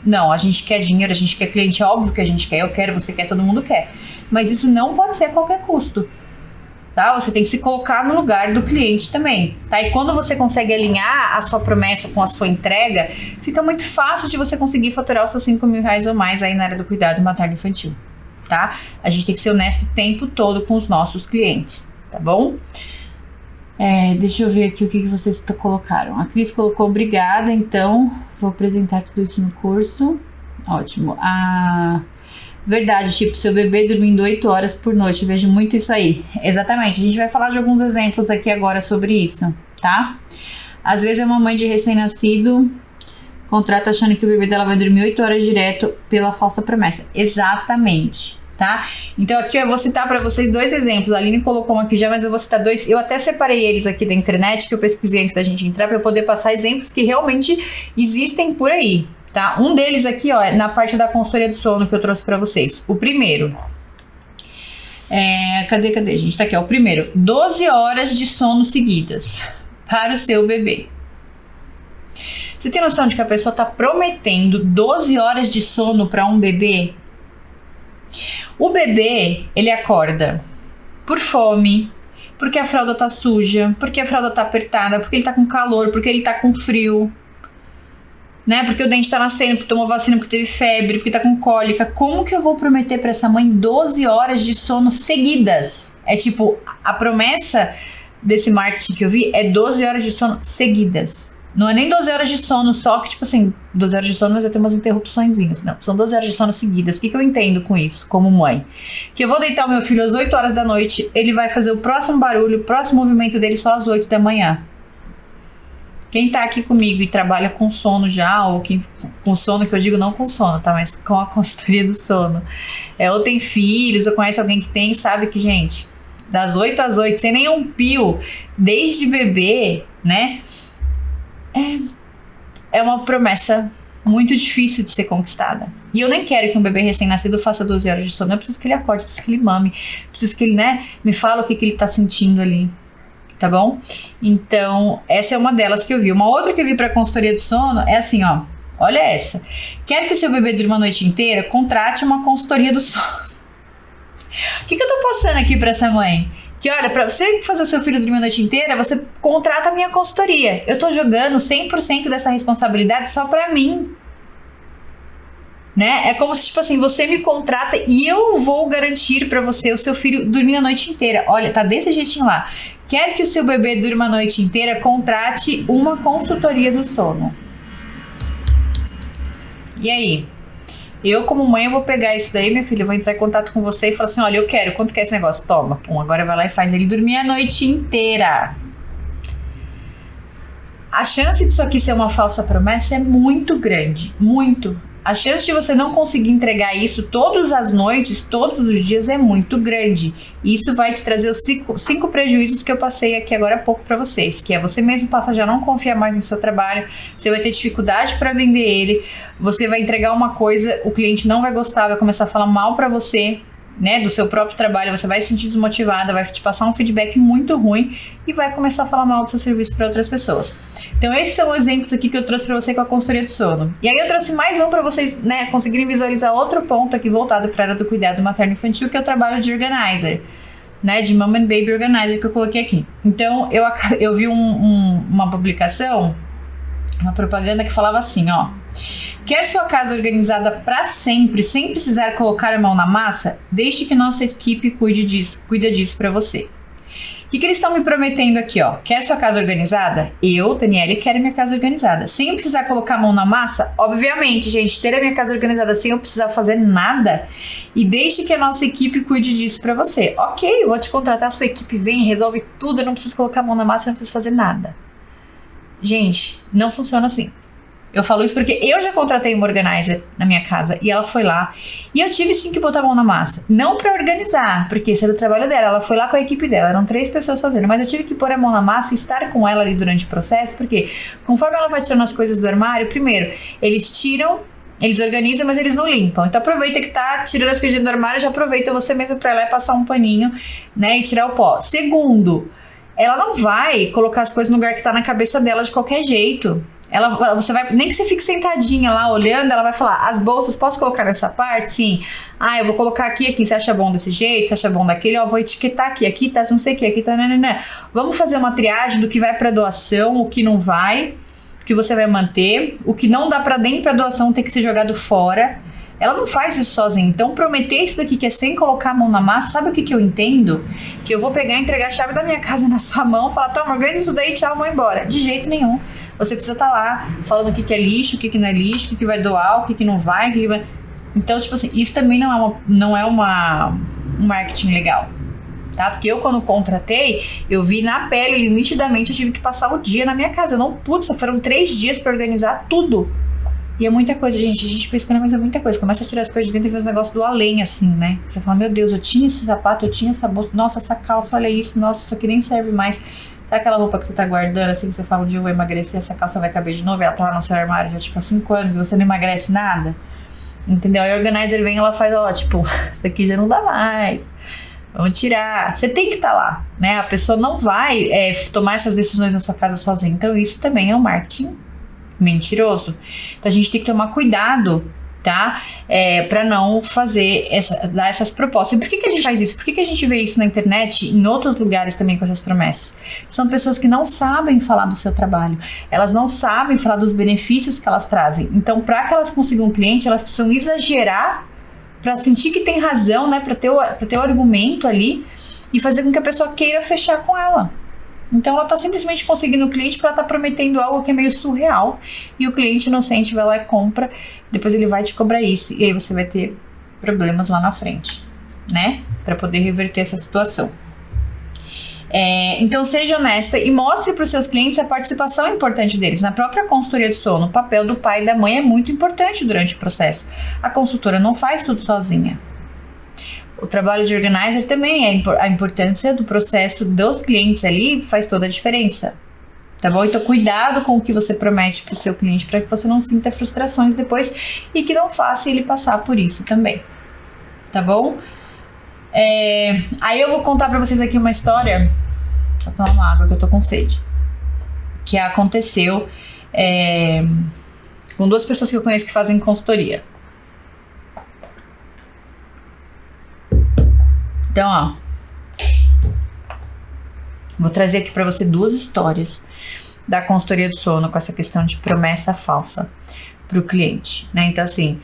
Não, a gente quer dinheiro, a gente quer cliente, é óbvio que a gente quer, eu quero, você quer, todo mundo quer. Mas isso não pode ser a qualquer custo. Tá? Você tem que se colocar no lugar do cliente também, tá? E quando você consegue alinhar a sua promessa com a sua entrega, fica muito fácil de você conseguir faturar os seus 5 mil reais ou mais aí na área do cuidado materno-infantil, tá? A gente tem que ser honesto o tempo todo com os nossos clientes, tá bom? Deixa eu ver aqui o que vocês colocaram. A Cris colocou obrigada, então vou apresentar tudo isso no curso. Ótimo. Verdade, tipo, seu bebê dormindo 8 horas por noite, eu vejo muito isso aí. Exatamente, a gente vai falar de alguns exemplos aqui agora sobre isso, tá? Às vezes a mamãe de recém-nascido contrata achando que o bebê dela vai dormir 8 horas direto pela falsa promessa. Exatamente, tá? Então aqui eu vou citar para vocês 2 exemplos. A Aline colocou um aqui já, mas eu vou citar 2. Eu até separei eles aqui da internet, que eu pesquisei antes da gente entrar, para eu poder passar exemplos que realmente existem por aí. Tá? Um deles aqui, ó, é na parte da consultoria do sono que eu trouxe pra vocês. O primeiro. Cadê, gente? Tá aqui, ó. O primeiro. 12 horas de sono seguidas para o seu bebê. Você tem noção de que a pessoa tá prometendo 12 horas de sono pra um bebê? O bebê, ele acorda por fome, porque a fralda tá suja, porque a fralda tá apertada, porque ele tá com calor, porque ele tá com frio. Né? Porque o dente tá nascendo, porque tomou vacina, porque teve febre, porque tá com cólica. Como que eu vou prometer pra essa mãe 12 horas de sono seguidas? É tipo, a promessa desse marketing que eu vi é 12 horas de sono seguidas. Não é nem 12 horas de sono só, que tipo assim, 12 horas de sono, mas eu tenho umas interrupçõezinhas. Não, são 12 horas de sono seguidas. O que eu entendo com isso, como mãe? Que eu vou deitar o meu filho às 8 horas da noite, ele vai fazer o próximo barulho, o próximo movimento dele só às 8 da manhã. Quem tá aqui comigo e trabalha com sono já, ou com sono, que eu digo não com sono, tá? Mas com a consultoria do sono. Ou tem filhos, ou conhece alguém que tem, sabe que, gente, das 8 às 8, sem nenhum pio, desde bebê, né? É uma promessa muito difícil de ser conquistada. E eu nem quero que um bebê recém-nascido faça 12 horas de sono. Eu preciso que ele acorde, preciso que ele mame, preciso que ele, né, me fale o que ele tá sentindo ali. Tá bom? Então, essa é uma delas que eu vi. Uma outra que eu vi para consultoria do sono é assim, ó. Olha essa. Quer que o seu bebê durma a noite inteira? Contrate uma consultoria do sono. O que eu tô passando aqui para essa mãe? Que olha, para você fazer o seu filho dormir a noite inteira, você contrata a minha consultoria. Eu tô jogando 100% dessa responsabilidade só para mim. Né? É como se, tipo assim, você me contrata e eu vou garantir pra você o seu filho dormir a noite inteira. Olha, tá desse jeitinho lá. Quer que o seu bebê durma a noite inteira? Contrate uma consultoria do sono. E aí? Eu, como mãe, eu vou pegar isso daí, minha filha, eu vou entrar em contato com você e falar assim, olha, eu quero, quanto que é esse negócio? Toma. Pum, agora vai lá e faz ele dormir a noite inteira. A chance disso aqui ser uma falsa promessa é muito grande, muito. A chance de você não conseguir entregar isso todas as noites, todos os dias é muito grande. E isso vai te trazer os cinco prejuízos que eu passei aqui agora há pouco para vocês, que é você mesmo passa a já não confiar mais no seu trabalho, você vai ter dificuldade para vender ele, você vai entregar uma coisa, o cliente não vai gostar, vai começar a falar mal para você, né, do seu próprio trabalho, você vai se sentir desmotivada, vai te passar um feedback muito ruim e vai começar a falar mal do seu serviço para outras pessoas. Então esses são exemplos aqui que eu trouxe para você com a consultoria do sono. E aí eu trouxe mais um para vocês, né, conseguirem visualizar outro ponto aqui voltado para a área do cuidado materno infantil, que é o trabalho de organizer, né, de Mom and Baby Organizer que eu coloquei aqui. Então eu vi uma publicação, uma propaganda que falava assim, ó: quer sua casa organizada para sempre, sem precisar colocar a mão na massa? Deixe que nossa equipe cuida disso para você. O que eles estão me prometendo aqui, ó? Quer sua casa organizada? Eu, Daniele, quero minha casa organizada. Sem eu precisar colocar a mão na massa? Obviamente, gente, ter a minha casa organizada sem eu precisar fazer nada. E deixe que a nossa equipe cuide disso pra você. Ok, eu vou te contratar, a sua equipe vem, resolve tudo, eu não preciso colocar a mão na massa, eu não preciso fazer nada. Gente, não funciona assim. Eu falo isso porque eu já contratei uma organizer na minha casa e ela foi lá e eu tive sim que botar a mão na massa, não pra organizar, porque esse era o trabalho dela, ela foi lá com a equipe dela, eram 3 pessoas fazendo, mas eu tive que pôr a mão na massa e estar com ela ali durante o processo, porque conforme ela vai tirando as coisas do armário, primeiro, eles organizam, mas eles não limpam, então aproveita que tá tirando as coisas do armário, já aproveita você mesmo pra ir lá e passar um paninho, né, e tirar o pó. Segundo, ela não vai colocar as coisas no lugar que tá na cabeça dela de qualquer jeito. Você vai, nem que você fique sentadinha lá olhando, ela vai falar: as bolsas, posso colocar nessa parte? Sim. Ah, eu vou colocar aqui, você acha bom desse jeito, você acha bom daquele, ó, vou etiquetar aqui tá não sei o que, aqui tá, né. Vamos fazer uma triagem do que vai pra doação, o que não vai, o que você vai manter, o que não dá pra nem pra doação tem que ser jogado fora. Ela não faz isso sozinha, então prometer isso daqui que é sem colocar a mão na massa, sabe o que eu entendo? Que eu vou pegar e entregar a chave da minha casa na sua mão, falar: toma, organiza tudo aí, tchau, vou embora. De jeito nenhum. Você precisa estar lá falando o que é lixo, o que não é lixo, o que vai doar, o que não vai, o que vai... Então, tipo assim, isso também não é um marketing legal, tá? Porque eu, quando contratei, eu vi na pele, nitidamente, eu tive que passar o dia na minha casa. Eu não pude, foram 3 dias pra organizar tudo. E é muita coisa, gente. A gente pensa que não, mas é muita coisa. Começa a tirar as coisas de dentro e ver os negócios do além, assim, né? Você fala: meu Deus, eu tinha esse sapato, eu tinha essa bolsa, nossa, essa calça, olha isso, nossa, isso aqui nem serve mais. Sabe aquela roupa que você tá guardando, assim, que você fala: um dia eu vou emagrecer, essa calça vai caber de novo, ela tá lá no seu armário já, tipo, há 5 anos, e você não emagrece nada? Entendeu? Aí a organizer vem e ela faz: ó, tipo, isso aqui já não dá mais, vamos tirar. Você tem que estar lá, né? A pessoa não vai tomar essas decisões na sua casa sozinha. Então isso também é um marketing mentiroso. Então a gente tem que tomar cuidado, tá? Pra não dar essas propostas. E por que a gente faz isso? Por que a gente vê isso na internet e em outros lugares também com essas promessas? São pessoas que não sabem falar do seu trabalho. Elas não sabem falar dos benefícios que elas trazem. Então, para que elas consigam um cliente, elas precisam exagerar para sentir que tem razão, né? Para ter o argumento ali e fazer com que a pessoa queira fechar com ela. Então ela tá simplesmente conseguindo o cliente porque ela tá prometendo algo que é meio surreal, e o cliente inocente vai lá e compra, depois ele vai te cobrar isso, e aí você vai ter problemas lá na frente, né? Pra poder reverter essa situação. Então seja honesta e mostre para os seus clientes a participação importante deles. Na própria consultoria do sono, o papel do pai e da mãe é muito importante durante o processo. A consultora não faz tudo sozinha. O trabalho de organizer também a importância do processo dos clientes ali faz toda a diferença, tá bom? Então cuidado com o que você promete pro seu cliente, para que você não sinta frustrações depois e que não faça ele passar por isso também, tá bom? Aí eu vou contar pra vocês aqui uma história, só tomar uma água que eu tô com sede, que aconteceu com 2 pessoas que eu conheço que fazem consultoria. Então, ó, vou trazer aqui pra você 2 histórias da consultoria do sono com essa questão de promessa falsa pro cliente, né? Então, assim,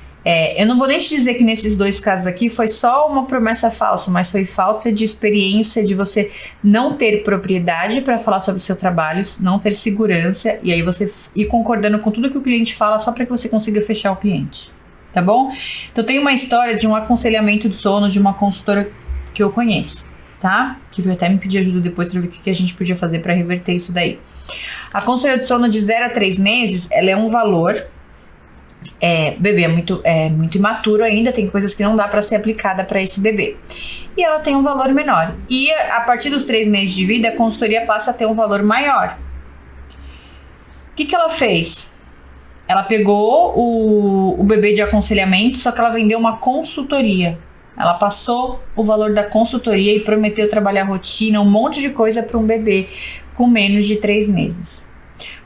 Eu não vou nem te dizer que nesses 2 casos aqui foi só uma promessa falsa, mas foi falta de experiência, de você não ter propriedade para falar sobre o seu trabalho, não ter segurança, e aí você ir concordando com tudo que o cliente fala só para que você consiga fechar o cliente, tá bom? Então tem uma história de um aconselhamento de sono de uma consultora que eu conheço, tá? Que veio até me pedir ajuda depois para ver o que a gente podia fazer para reverter isso daí. A consultoria de sono de 0 a 3 meses, ela é um valor... bebê é muito imaturo ainda, tem coisas que não dá para ser aplicada para esse bebê. E ela tem um valor menor. E a partir dos 3 meses de vida, a consultoria passa a ter um valor maior. O que ela fez? Ela pegou o bebê de aconselhamento, só que ela vendeu uma consultoria. Ela passou o valor da consultoria e prometeu trabalhar rotina, um monte de coisa para um bebê com menos de 3 meses.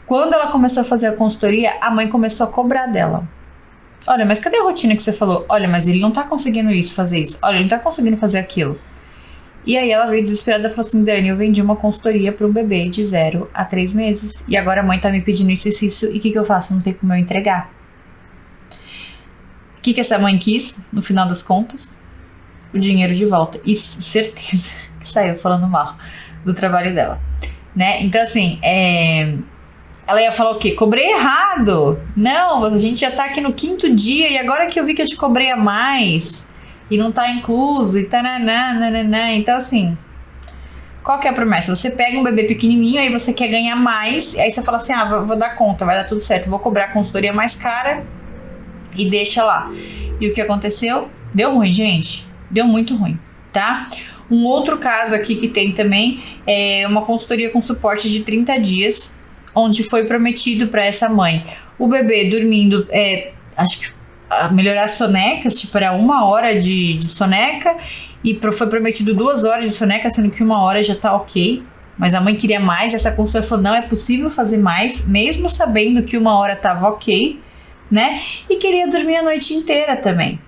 Quando ela começou a fazer a consultoria, a mãe começou a cobrar dela. Olha, mas cadê a rotina que você falou? Olha, mas ele não tá conseguindo fazer isso. Olha, ele não tá conseguindo fazer aquilo. E aí ela veio desesperada e falou assim, Dani, eu vendi uma consultoria para um bebê de 0 a 3 meses. E agora a mãe tá me pedindo isso e isso. E o que eu faço? Não tem como eu entregar. O que essa mãe quis, no final das contas? O dinheiro de volta. E certeza que saiu falando mal do trabalho dela. Né? Então assim, ela ia falar o quê? Cobrei errado. Não, a gente já tá aqui no 5º dia e agora que eu vi que eu te cobrei a mais e não tá incluso e nananã. Então assim, qual que é a promessa? Você pega um bebê pequenininho, aí você quer ganhar mais, aí você fala assim, vou dar conta, vai dar tudo certo, vou cobrar a consultoria mais cara e deixa lá. E o que aconteceu? Deu ruim, gente. Deu muito ruim, tá? Um outro caso aqui que tem também é uma consultoria com suporte de 30 dias, onde foi prometido para essa mãe o bebê dormindo, acho que melhorar sonecas, tipo era 1 hora de soneca, e foi prometido 2 horas de soneca, sendo que 1 hora já tá ok, mas a mãe queria mais. Essa consultora falou, não, é possível fazer mais, mesmo sabendo que 1 hora tava ok, né, e queria dormir a noite inteira também.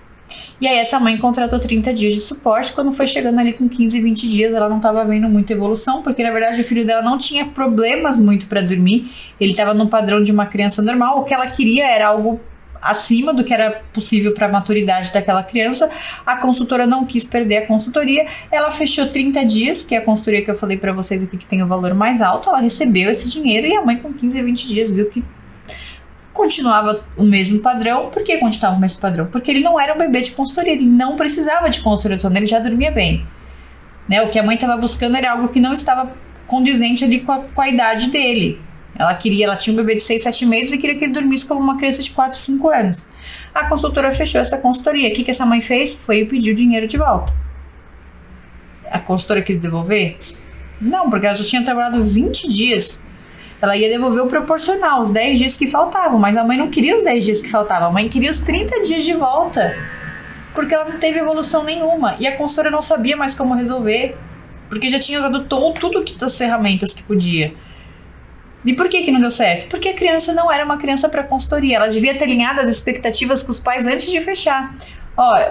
E aí essa mãe contratou 30 dias de suporte. Quando foi chegando ali com 15, 20 dias, ela não estava vendo muita evolução, porque na verdade o filho dela não tinha problemas muito para dormir, ele estava no padrão de uma criança normal. O que ela queria era algo acima do que era possível para a maturidade daquela criança. A consultora não quis perder a consultoria, ela fechou 30 dias, que é a consultoria que eu falei para vocês aqui que tem o valor mais alto. Ela recebeu esse dinheiro e a mãe com 15, 20 dias viu que continuava o mesmo padrão. Por que continuava o mesmo padrão? Porque ele não era um bebê de consultoria, ele não precisava de consultoria de sono, ele já dormia bem, né? O que a mãe estava buscando era algo que não estava condizente ali com a idade dele. Ela tinha um bebê de 6, 7 meses e queria que ele dormisse como uma criança de 4, 5 anos. A consultora fechou essa consultoria. O que essa mãe fez? Foi pedir o dinheiro de volta. A consultora quis devolver? Não, porque ela já tinha trabalhado 20 dias. Ela ia devolver o proporcional, os 10 dias que faltavam, mas a mãe não queria os 10 dias que faltavam, a mãe queria os 30 dias de volta, porque ela não teve evolução nenhuma, e a consultora não sabia mais como resolver, porque já tinha usado tudo as ferramentas que podia. E por que não deu certo? Porque a criança não era uma criança para consultoria, ela devia ter alinhado as expectativas com os pais antes de fechar.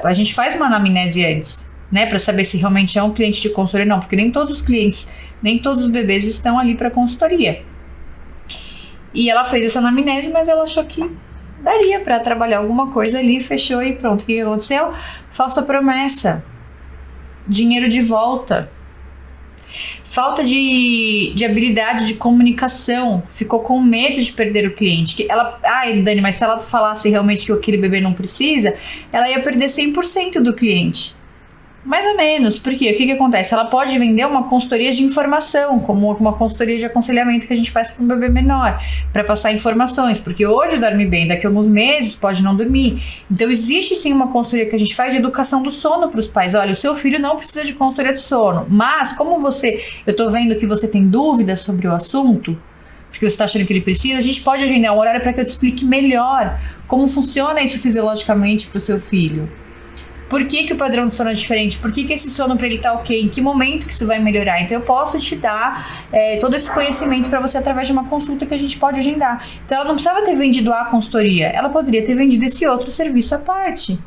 A gente faz uma anamnese antes, né, para saber se realmente é um cliente de consultoria. Não, porque nem todos os clientes, nem todos os bebês estão ali para consultoria. E ela fez essa anamnese, mas ela achou que daria para trabalhar alguma coisa ali, fechou e pronto. O que aconteceu? Falsa promessa, dinheiro de volta, falta de habilidade de comunicação, ficou com medo de perder o cliente. Dani, mas se ela falasse realmente que aquele bebê não precisa, ela ia perder 100% do cliente. Mais ou menos, porque o que acontece? Ela pode vender uma consultoria de informação, como uma consultoria de aconselhamento que a gente faz para um bebê menor, para passar informações, porque hoje dorme bem, daqui a alguns meses pode não dormir. Então existe sim uma consultoria que a gente faz de educação do sono para os pais. Olha, o seu filho não precisa de consultoria de sono, mas como eu tô vendo que você tem dúvidas sobre o assunto, porque você está achando que ele precisa, a gente pode agendar um horário para que eu te explique melhor como funciona isso fisiologicamente para o seu filho. Por que o padrão de sono é diferente? Por que esse sono para ele tá ok? Em que momento que isso vai melhorar? Então eu posso te dar todo esse conhecimento para você através de uma consulta que a gente pode agendar. Então ela não precisava ter vendido a consultoria, ela poderia ter vendido esse outro serviço à parte.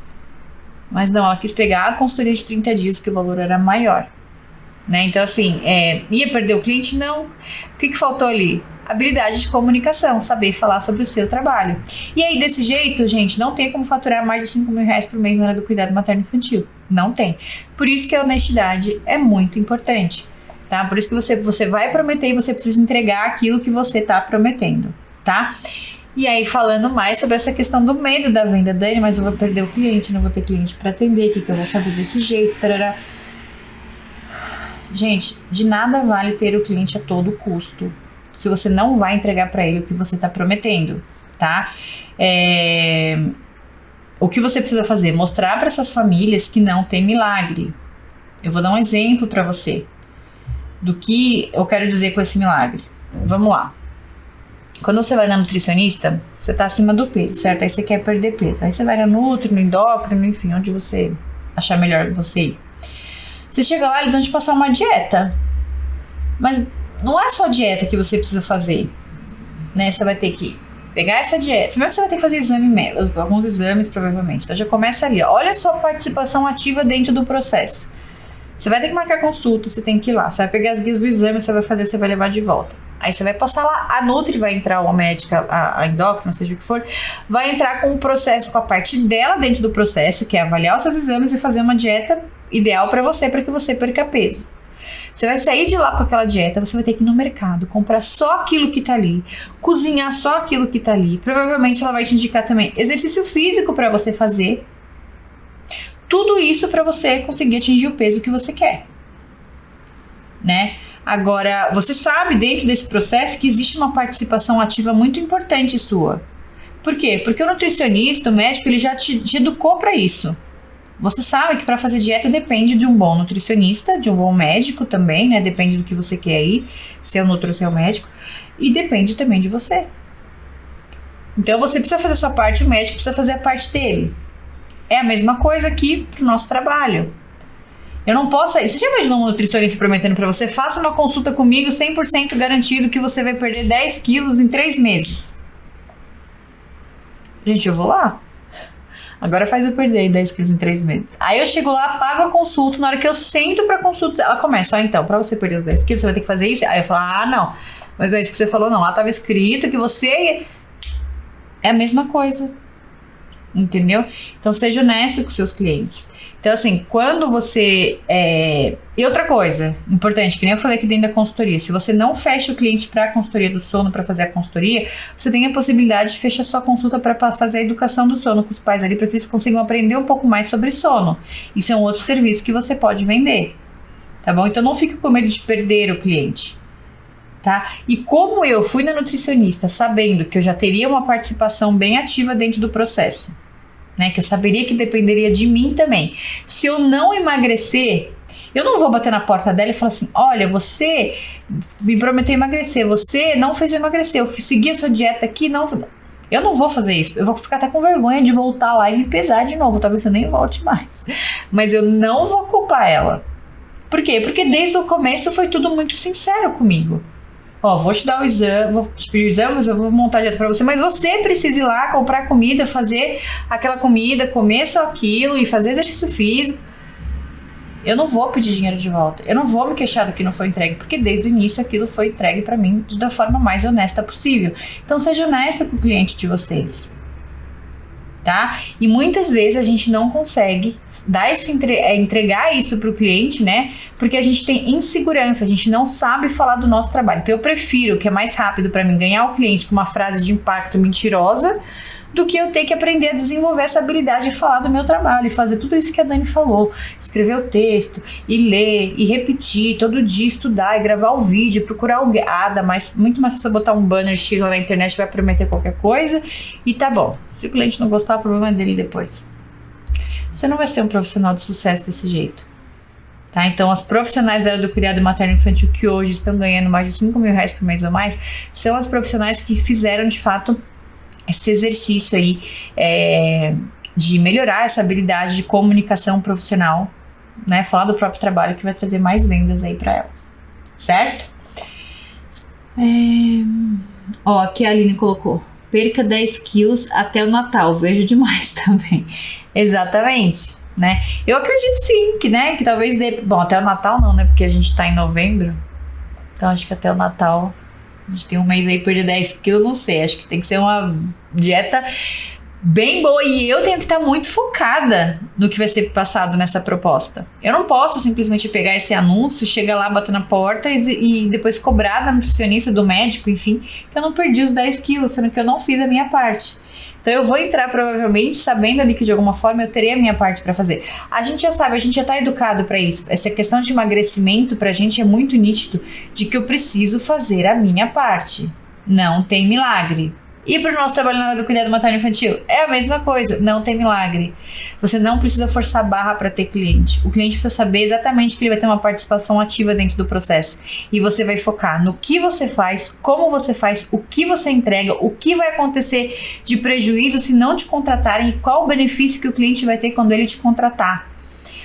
Mas não, ela quis pegar a consultoria de 30 dias, que o valor era maior. Né? Então assim, ia perder o cliente? Não. O que faltou ali? habilidade de comunicação, saber falar sobre o seu trabalho. E aí, desse jeito, gente, não tem como faturar mais de 5 mil reais por mês na área do cuidado materno-infantil. Não tem. Por isso que a honestidade é muito importante, tá? Por isso que você vai prometer e você precisa entregar aquilo que você tá prometendo, tá? E aí, falando mais sobre essa questão do medo da venda, Dani, mas eu vou perder o cliente, não vou ter cliente para atender, o que eu vou fazer desse jeito, tarará. Gente, de nada vale ter o cliente a todo custo, se você não vai entregar para ele o que você está prometendo, tá? O que você precisa fazer? Mostrar para essas famílias que não tem milagre. Eu vou dar um exemplo para você do que eu quero dizer com esse milagre. Vamos lá. Quando você vai na nutricionista, você tá acima do peso, certo? Aí você quer perder peso. Aí você vai na nutri, no endócrino, enfim, onde você achar melhor você ir. Você chega lá, eles vão te passar uma dieta. Mas não é só a dieta que você precisa fazer, né? Você vai ter que pegar essa dieta. Primeiro você vai ter que fazer alguns exames, provavelmente. Então já começa ali, ó. Olha a sua participação ativa dentro do processo. Você vai ter que marcar consulta, você tem que ir lá. Você vai pegar as guias do exame, você vai fazer, você vai levar de volta. Aí você vai passar lá, a nutri vai entrar, ou a médica, a endócrina, seja o que for, vai entrar com o processo, com a parte dela dentro do processo, que é avaliar os seus exames e fazer uma dieta ideal para que você perca peso. Você vai sair de lá com aquela dieta, você vai ter que ir no mercado, comprar só aquilo que tá ali, cozinhar só aquilo que tá ali. Provavelmente ela vai te indicar também exercício físico para você fazer. Tudo isso para você conseguir atingir o peso que você quer, né? Agora, você sabe dentro desse processo que existe uma participação ativa muito importante sua. Por quê? Porque o nutricionista, o médico, ele já te educou para isso. Você sabe que para fazer dieta depende de um bom nutricionista, de um bom médico também, né? Depende do que você quer aí, se é o nutri ou se é o médico. E depende também de você. Então você precisa fazer a sua parte, o médico precisa fazer a parte dele. É a mesma coisa aqui pro nosso trabalho. Eu não posso... Você já imaginou um nutricionista prometendo pra você? Faça uma consulta comigo, 100% garantido que você vai perder 10 quilos em 3 meses. Gente, eu vou lá. Agora faz eu perder 10 quilos em 3 meses. Aí eu chego lá, pago a consulta. Na hora que eu sento pra consulta, ela começa. Então, pra você perder os 10 quilos, você vai ter que fazer isso. Aí eu falo, não. Mas é isso que você falou, não. Lá tava escrito que você... É a mesma coisa. Entendeu? Então, seja honesto com seus clientes. Então, assim, quando você... E outra coisa importante, que nem eu falei aqui dentro da consultoria, se você não fecha o cliente para a consultoria do sono, para fazer a consultoria, você tem a possibilidade de fechar sua consulta para fazer a educação do sono com os pais ali, para que eles consigam aprender um pouco mais sobre sono. Isso é um outro serviço que você pode vender, tá bom? Então, não fique com medo de perder o cliente, tá? E como eu fui na nutricionista sabendo que eu já teria uma participação bem ativa dentro do processo, né, que eu saberia que dependeria de mim também. Se eu não emagrecer, eu não vou bater na porta dela e falar assim, olha, você me prometeu emagrecer, você não fez eu emagrecer, eu segui a sua dieta aqui, não... Eu não vou fazer isso, eu vou ficar até com vergonha de voltar lá e me pesar de novo, talvez eu nem volte mais. Mas eu não vou culpar ela. Por quê? Porque desde o começo foi tudo muito sincero comigo. Ó, vou te dar o exame, vou te pedir o exame, mas eu vou montar a dieta pra você, mas você precisa ir lá comprar comida, fazer aquela comida, comer só aquilo e fazer exercício físico. Eu não vou pedir dinheiro de volta, eu não vou me queixar do que não foi entregue, porque desde o início aquilo foi entregue pra mim da forma mais honesta possível. Então seja honesta com o cliente de vocês, tá? E muitas vezes a gente não consegue dar entregar isso pro cliente, né? Porque a gente tem insegurança, a gente não sabe falar do nosso trabalho. Então eu prefiro, que é mais rápido para mim, ganhar o cliente com uma frase de impacto mentirosa, do que eu ter que aprender a desenvolver essa habilidade de falar do meu trabalho e fazer tudo isso que a Dani falou. Escrever o texto, e ler, e repetir, todo dia estudar, e gravar o vídeo, procurar o guiada, mas muito mais fácil botar um banner X lá na internet, vai prometer qualquer coisa, e tá bom. Se o cliente não gostar, o problema é dele depois. Você não vai ser um profissional de sucesso desse jeito. Tá? Então, as profissionais da área do cuidado materno-infantil que hoje estão ganhando mais de 5 mil reais por mês ou mais, são as profissionais que fizeram, de fato, esse exercício aí de melhorar essa habilidade de comunicação profissional, né? Falar do próprio trabalho, que vai trazer mais vendas aí para elas, certo? Ó, aqui a Aline colocou, perca 10 quilos até o Natal, vejo demais também. Exatamente, né? Eu acredito sim, que, né, que talvez bom, até o Natal não, né, porque a gente tá em novembro, então acho que até o Natal A gente tem um mês aí perder 10 quilos, não sei. Acho que tem que ser uma dieta bem boa. E eu tenho que estar muito focada no que vai ser passado nessa proposta. Eu não posso simplesmente pegar esse anúncio, chegar lá, bater na porta e depois cobrar da nutricionista, do médico, enfim, que eu não perdi os 10 quilos, sendo que eu não fiz a minha parte. Então eu vou entrar provavelmente sabendo ali que de alguma forma eu terei a minha parte para fazer. A gente já sabe, a gente já tá educado para isso. Essa questão de emagrecimento pra gente é muito nítido de que eu preciso fazer a minha parte. Não tem milagre. E para o nosso trabalho na área do cuidado materno infantil, é a mesma coisa, não tem milagre. Você não precisa forçar a barra para ter cliente. O cliente precisa saber exatamente que ele vai ter uma participação ativa dentro do processo. E você vai focar no que você faz, como você faz, o que você entrega, o que vai acontecer de prejuízo se não te contratarem e qual o benefício que o cliente vai ter quando ele te contratar.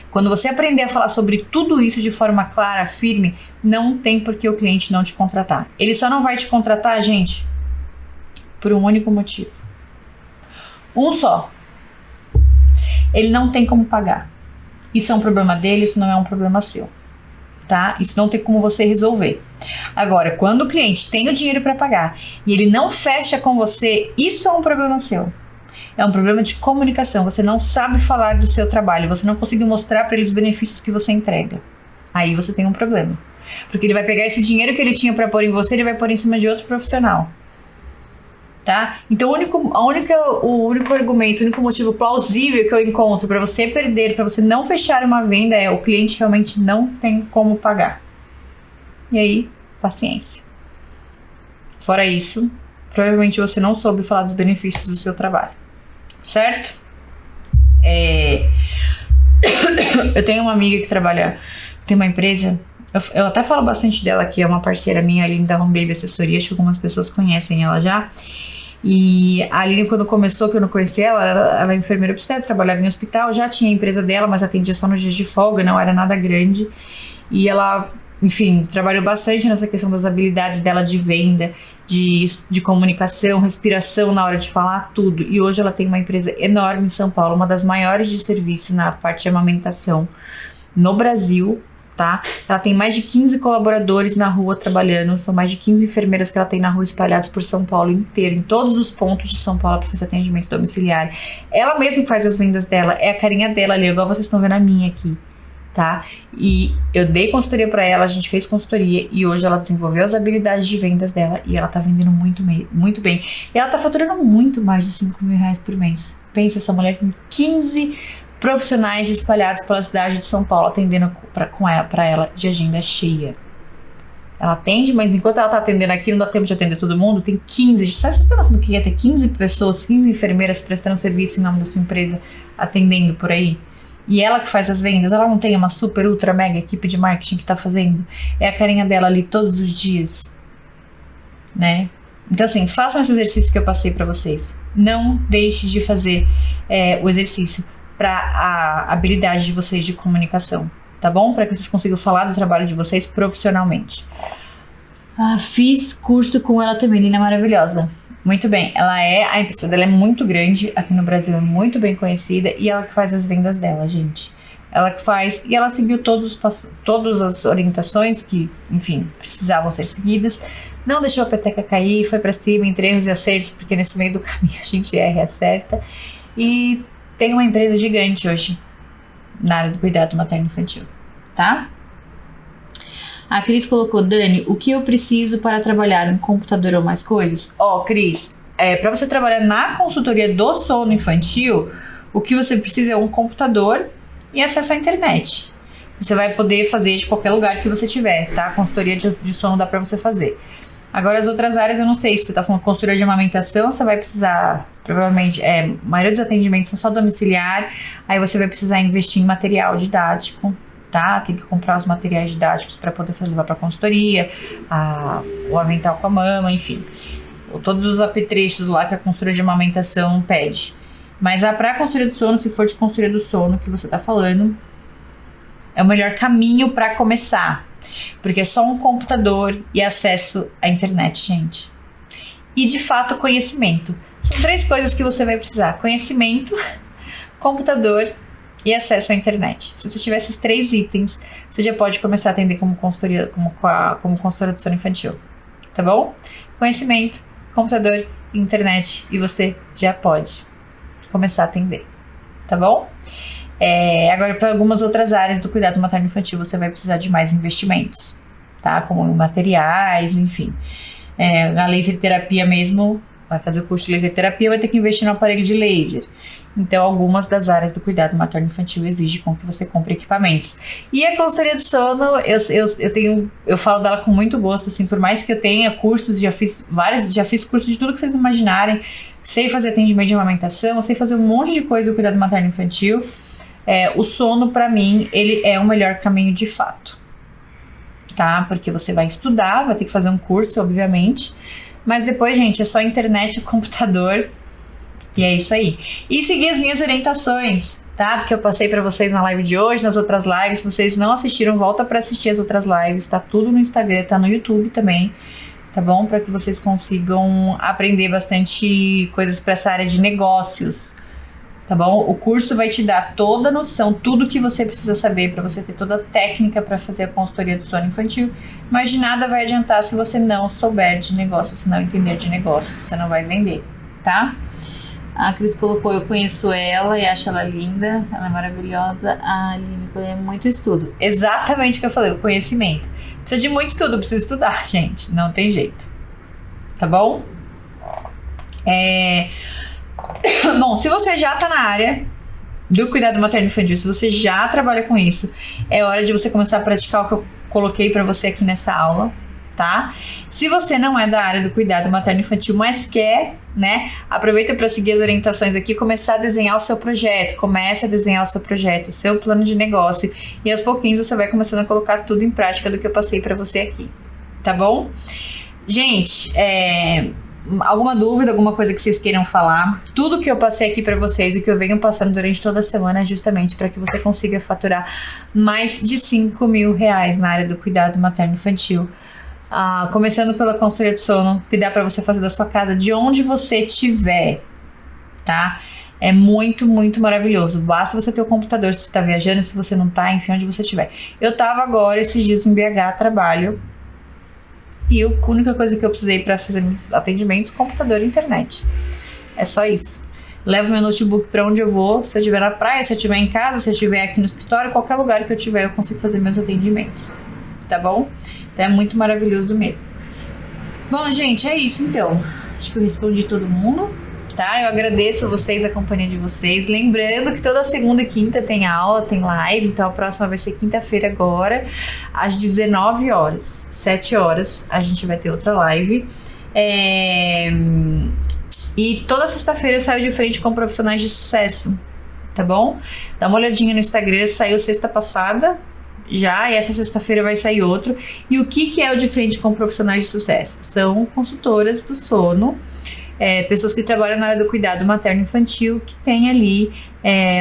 Quando você aprender a falar sobre tudo isso de forma clara, firme, não tem por que o cliente não te contratar. Ele só não vai te contratar, gente, por um único motivo. Um só. Ele não tem como pagar. Isso é um problema dele, isso não é um problema seu. Tá? Isso não tem como você resolver. Agora, quando o cliente tem o dinheiro para pagar e ele não fecha com você, isso é um problema seu. É um problema de comunicação. Você não sabe falar do seu trabalho, você não conseguiu mostrar para ele os benefícios que você entrega. Aí você tem um problema. Porque ele vai pegar esse dinheiro que ele tinha para pôr em você, ele vai pôr em cima de outro profissional. Tá? Então o único argumento, o único motivo plausível que eu encontro para você perder, para você não fechar uma venda é o cliente realmente não tem como pagar. E aí, paciência. Fora isso, provavelmente você não soube falar dos benefícios do seu trabalho. Certo? Eu tenho uma amiga que trabalha, tem uma empresa, eu até falo bastante dela aqui, é uma parceira minha, a Aline da Home Baby Assessoria, acho que algumas pessoas conhecem ela já. E a Aline, quando começou, que eu não conhecia ela é enfermeira obstetra, trabalhava em hospital, já tinha a empresa dela, mas atendia só nos dias de folga, não era nada grande. E ela, enfim, trabalhou bastante nessa questão das habilidades dela de venda, de comunicação, respiração na hora de falar, tudo. E hoje ela tem uma empresa enorme em São Paulo, uma das maiores de serviço na parte de amamentação no Brasil. Tá? Ela tem mais de 15 colaboradores na rua trabalhando, são mais de 15 enfermeiras que ela tem na rua espalhadas por São Paulo inteiro, em todos os pontos de São Paulo para fazer atendimento domiciliar. Ela mesma faz as vendas dela, é a carinha dela ali, igual vocês estão vendo a minha aqui, tá? E eu dei consultoria para ela, a gente fez consultoria e hoje ela desenvolveu as habilidades de vendas dela e ela tá vendendo muito bem. E ela tá faturando muito mais de 5 mil reais por mês. Pensa, essa mulher com 15 profissionais espalhados pela cidade de São Paulo atendendo para ela de agenda cheia. Ela atende, mas enquanto ela tá atendendo aqui, não dá tempo de atender todo mundo, tem 15. Sabe, você tá noção do que é ter 15 pessoas, 15 enfermeiras prestando serviço em nome da sua empresa, atendendo por aí? E ela que faz as vendas, ela não tem uma super, ultra, mega equipe de marketing que tá fazendo? É a carinha dela ali todos os dias, né? Então assim, façam esse exercício que eu passei para vocês. Não deixe de fazer o exercício para a habilidade de vocês de comunicação, tá bom? Para que vocês consigam falar do trabalho de vocês profissionalmente. Fiz curso com ela também, menina maravilhosa. Muito bem, a empresa dela é muito grande, aqui no Brasil é muito bem conhecida e ela que faz as vendas dela, gente. Ela que faz, e ela seguiu todas as orientações que, enfim, precisavam ser seguidas. Não deixou a peteca cair, foi para cima, entre erros e acertos, porque nesse meio do caminho a gente erra e acerta. E tem uma empresa gigante hoje na área do cuidado materno-infantil, tá? A Cris colocou, Dani, o que eu preciso para trabalhar no computador ou mais coisas? Cris, para você trabalhar na consultoria do sono infantil, o que você precisa é um computador e acesso à internet. Você vai poder fazer de qualquer lugar que você tiver, tá? Consultoria de sono dá para você fazer. Agora, as outras áreas, eu não sei, se você tá falando consultoria de amamentação, você vai precisar, provavelmente, a maioria dos atendimentos são só domiciliar, aí você vai precisar investir em material didático, tá? Tem que comprar os materiais didáticos para poder levar para consultoria, o avental com a mama, enfim. Todos os apetrechos lá que a consultoria de amamentação pede. Mas para a consultoria do sono, se for de consultoria do sono que você tá falando, é o melhor caminho para começar. Porque é só um computador e acesso à internet, gente. E, de fato, conhecimento. São 3 coisas que você vai precisar. Conhecimento, computador e acesso à internet. Se você tiver esses 3 itens, você já pode começar a atender como consultora do sono infantil. tá bom? Conhecimento, computador, internet, e você já pode começar a atender, tá bom? Agora, para algumas outras áreas do cuidado materno-infantil, você vai precisar de mais investimentos, tá? Como materiais, enfim. A laser terapia mesmo, vai fazer o curso de laser terapia, vai ter que investir no aparelho de laser. Então, algumas das áreas do cuidado materno-infantil exigem com que você compre equipamentos. E a consultoria de sono, eu falo dela com muito gosto, assim, por mais que eu tenha cursos, já fiz cursos de tudo que vocês imaginarem, sei fazer atendimento de amamentação, sei fazer um monte de coisa do cuidado materno-infantil. O sono, pra mim, ele é o melhor caminho de fato, tá? Porque você vai estudar, vai ter que fazer um curso, obviamente, mas depois, gente, é só internet e computador. E é isso aí. E seguir as minhas orientações, tá? Que eu passei pra vocês na live de hoje, nas outras lives. Se vocês não assistiram, volta pra assistir as outras lives. Tá tudo no Instagram, tá no YouTube também, tá bom? Pra que vocês consigam aprender bastante coisas pra essa área de negócios, tá bom? O curso vai te dar toda a noção, tudo que você precisa saber pra você ter toda a técnica pra fazer a consultoria do sono infantil. Mas de nada vai adiantar se você não souber de negócio, se não entender de negócio. Você não vai vender, tá? A Cris colocou, eu conheço ela e acho ela linda, ela é maravilhosa. A Aline é muito estudo. Exatamente o que eu falei, o conhecimento. Precisa de muito estudo, precisa estudar, gente. Não tem jeito. Tá bom? Bom, se você já tá na área do cuidado materno-infantil, se você já trabalha com isso, é hora de você começar a praticar o que eu coloquei pra você aqui nessa aula, tá? Se você não é da área do cuidado materno-infantil, mas quer, né, aproveita para seguir as orientações aqui, começar a desenhar o seu projeto, comece a desenhar o seu projeto, o seu plano de negócio, e aos pouquinhos você vai começando a colocar tudo em prática do que eu passei para você aqui, tá bom? Gente, alguma dúvida, alguma coisa que vocês queiram falar? Tudo que eu passei aqui para vocês, o que eu venho passando durante toda a semana é justamente para que você consiga faturar mais de R$5.000 na área do cuidado materno-infantil. Começando pela consultoria de sono, que dá pra você fazer da sua casa, de onde você estiver, tá? É muito, muito maravilhoso. Basta você ter o computador, se você tá viajando, se você não tá, enfim, onde você estiver. Eu tava agora, esses dias em BH, trabalho, e a única coisa que eu precisei pra fazer meus atendimentos, computador e internet. É só isso. Levo meu notebook pra onde eu vou, se eu estiver na praia, se eu estiver em casa, se eu estiver aqui no escritório, qualquer lugar que eu estiver, eu consigo fazer meus atendimentos, tá bom? É muito maravilhoso mesmo. Bom, gente, é isso então. Acho que eu respondi todo mundo, tá? Eu agradeço vocês, a companhia de vocês. Lembrando que toda segunda e quinta tem aula, tem live. Então a próxima vai ser quinta-feira agora, às 19 horas. 7 horas a gente vai ter outra live. E toda sexta-feira eu saio de frente com profissionais de sucesso, tá bom? Dá uma olhadinha no Instagram, saiu sexta passada. Já, e essa sexta-feira vai sair outro. E o que é o de frente com profissionais de sucesso? São consultoras do sono, pessoas que trabalham na área do cuidado materno-infantil, que tem ali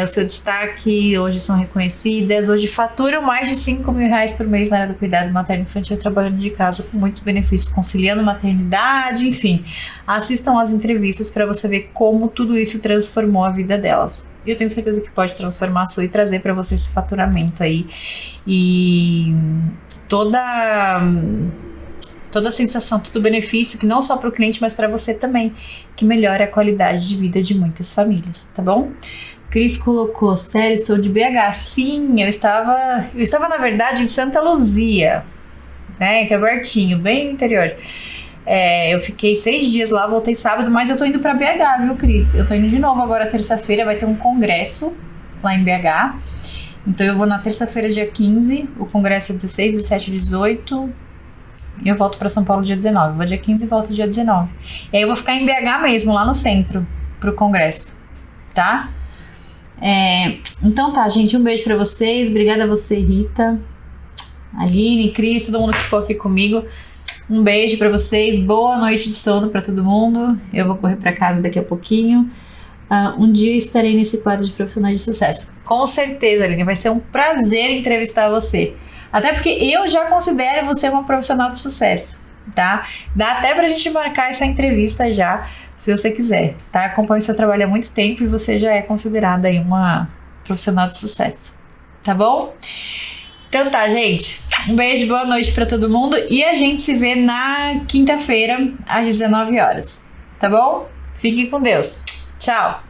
o seu destaque, hoje são reconhecidas, hoje faturam mais de R$5.000 por mês na área do cuidado materno-infantil, trabalhando de casa com muitos benefícios, conciliando maternidade, enfim. Assistam às entrevistas para você ver como tudo isso transformou a vida delas. E eu tenho certeza que pode transformar a sua e trazer para você esse faturamento aí. E toda a sensação, todo o benefício, que não só para o cliente, mas para você também, que melhora a qualidade de vida de muitas famílias, tá bom? Cris colocou, sério, sou de BH. Sim, eu estava na verdade em Santa Luzia, né, que é pertinho, bem no interior. Eu fiquei 6 dias lá, voltei sábado, mas eu tô indo pra BH, viu, Cris? Eu tô indo de novo agora, terça-feira, vai ter um congresso lá em BH. Então eu vou na terça-feira, dia 15, o congresso é 16, 17, 18, e eu volto pra São Paulo dia 19. Eu vou dia 15 e volto dia 19. E aí eu vou ficar em BH mesmo, lá no centro, pro congresso, tá? Então tá, gente, um beijo pra vocês. Obrigada a você, Rita, Aline, Cris, todo mundo que ficou aqui comigo. Um beijo pra vocês, boa noite de sono pra todo mundo. Eu vou correr pra casa daqui a pouquinho. Um dia estarei nesse quadro de profissionais de sucesso. Com certeza, Aline, vai ser um prazer entrevistar você. Até porque eu já considero você uma profissional de sucesso, tá? Dá até pra gente marcar essa entrevista já, se você quiser, tá? Acompanho o seu trabalho há muito tempo e você já é considerada aí uma profissional de sucesso, tá bom? Então tá, gente. Um beijo, boa noite pra todo mundo e a gente se vê na quinta-feira às 19 horas, tá bom? Fiquem com Deus. Tchau!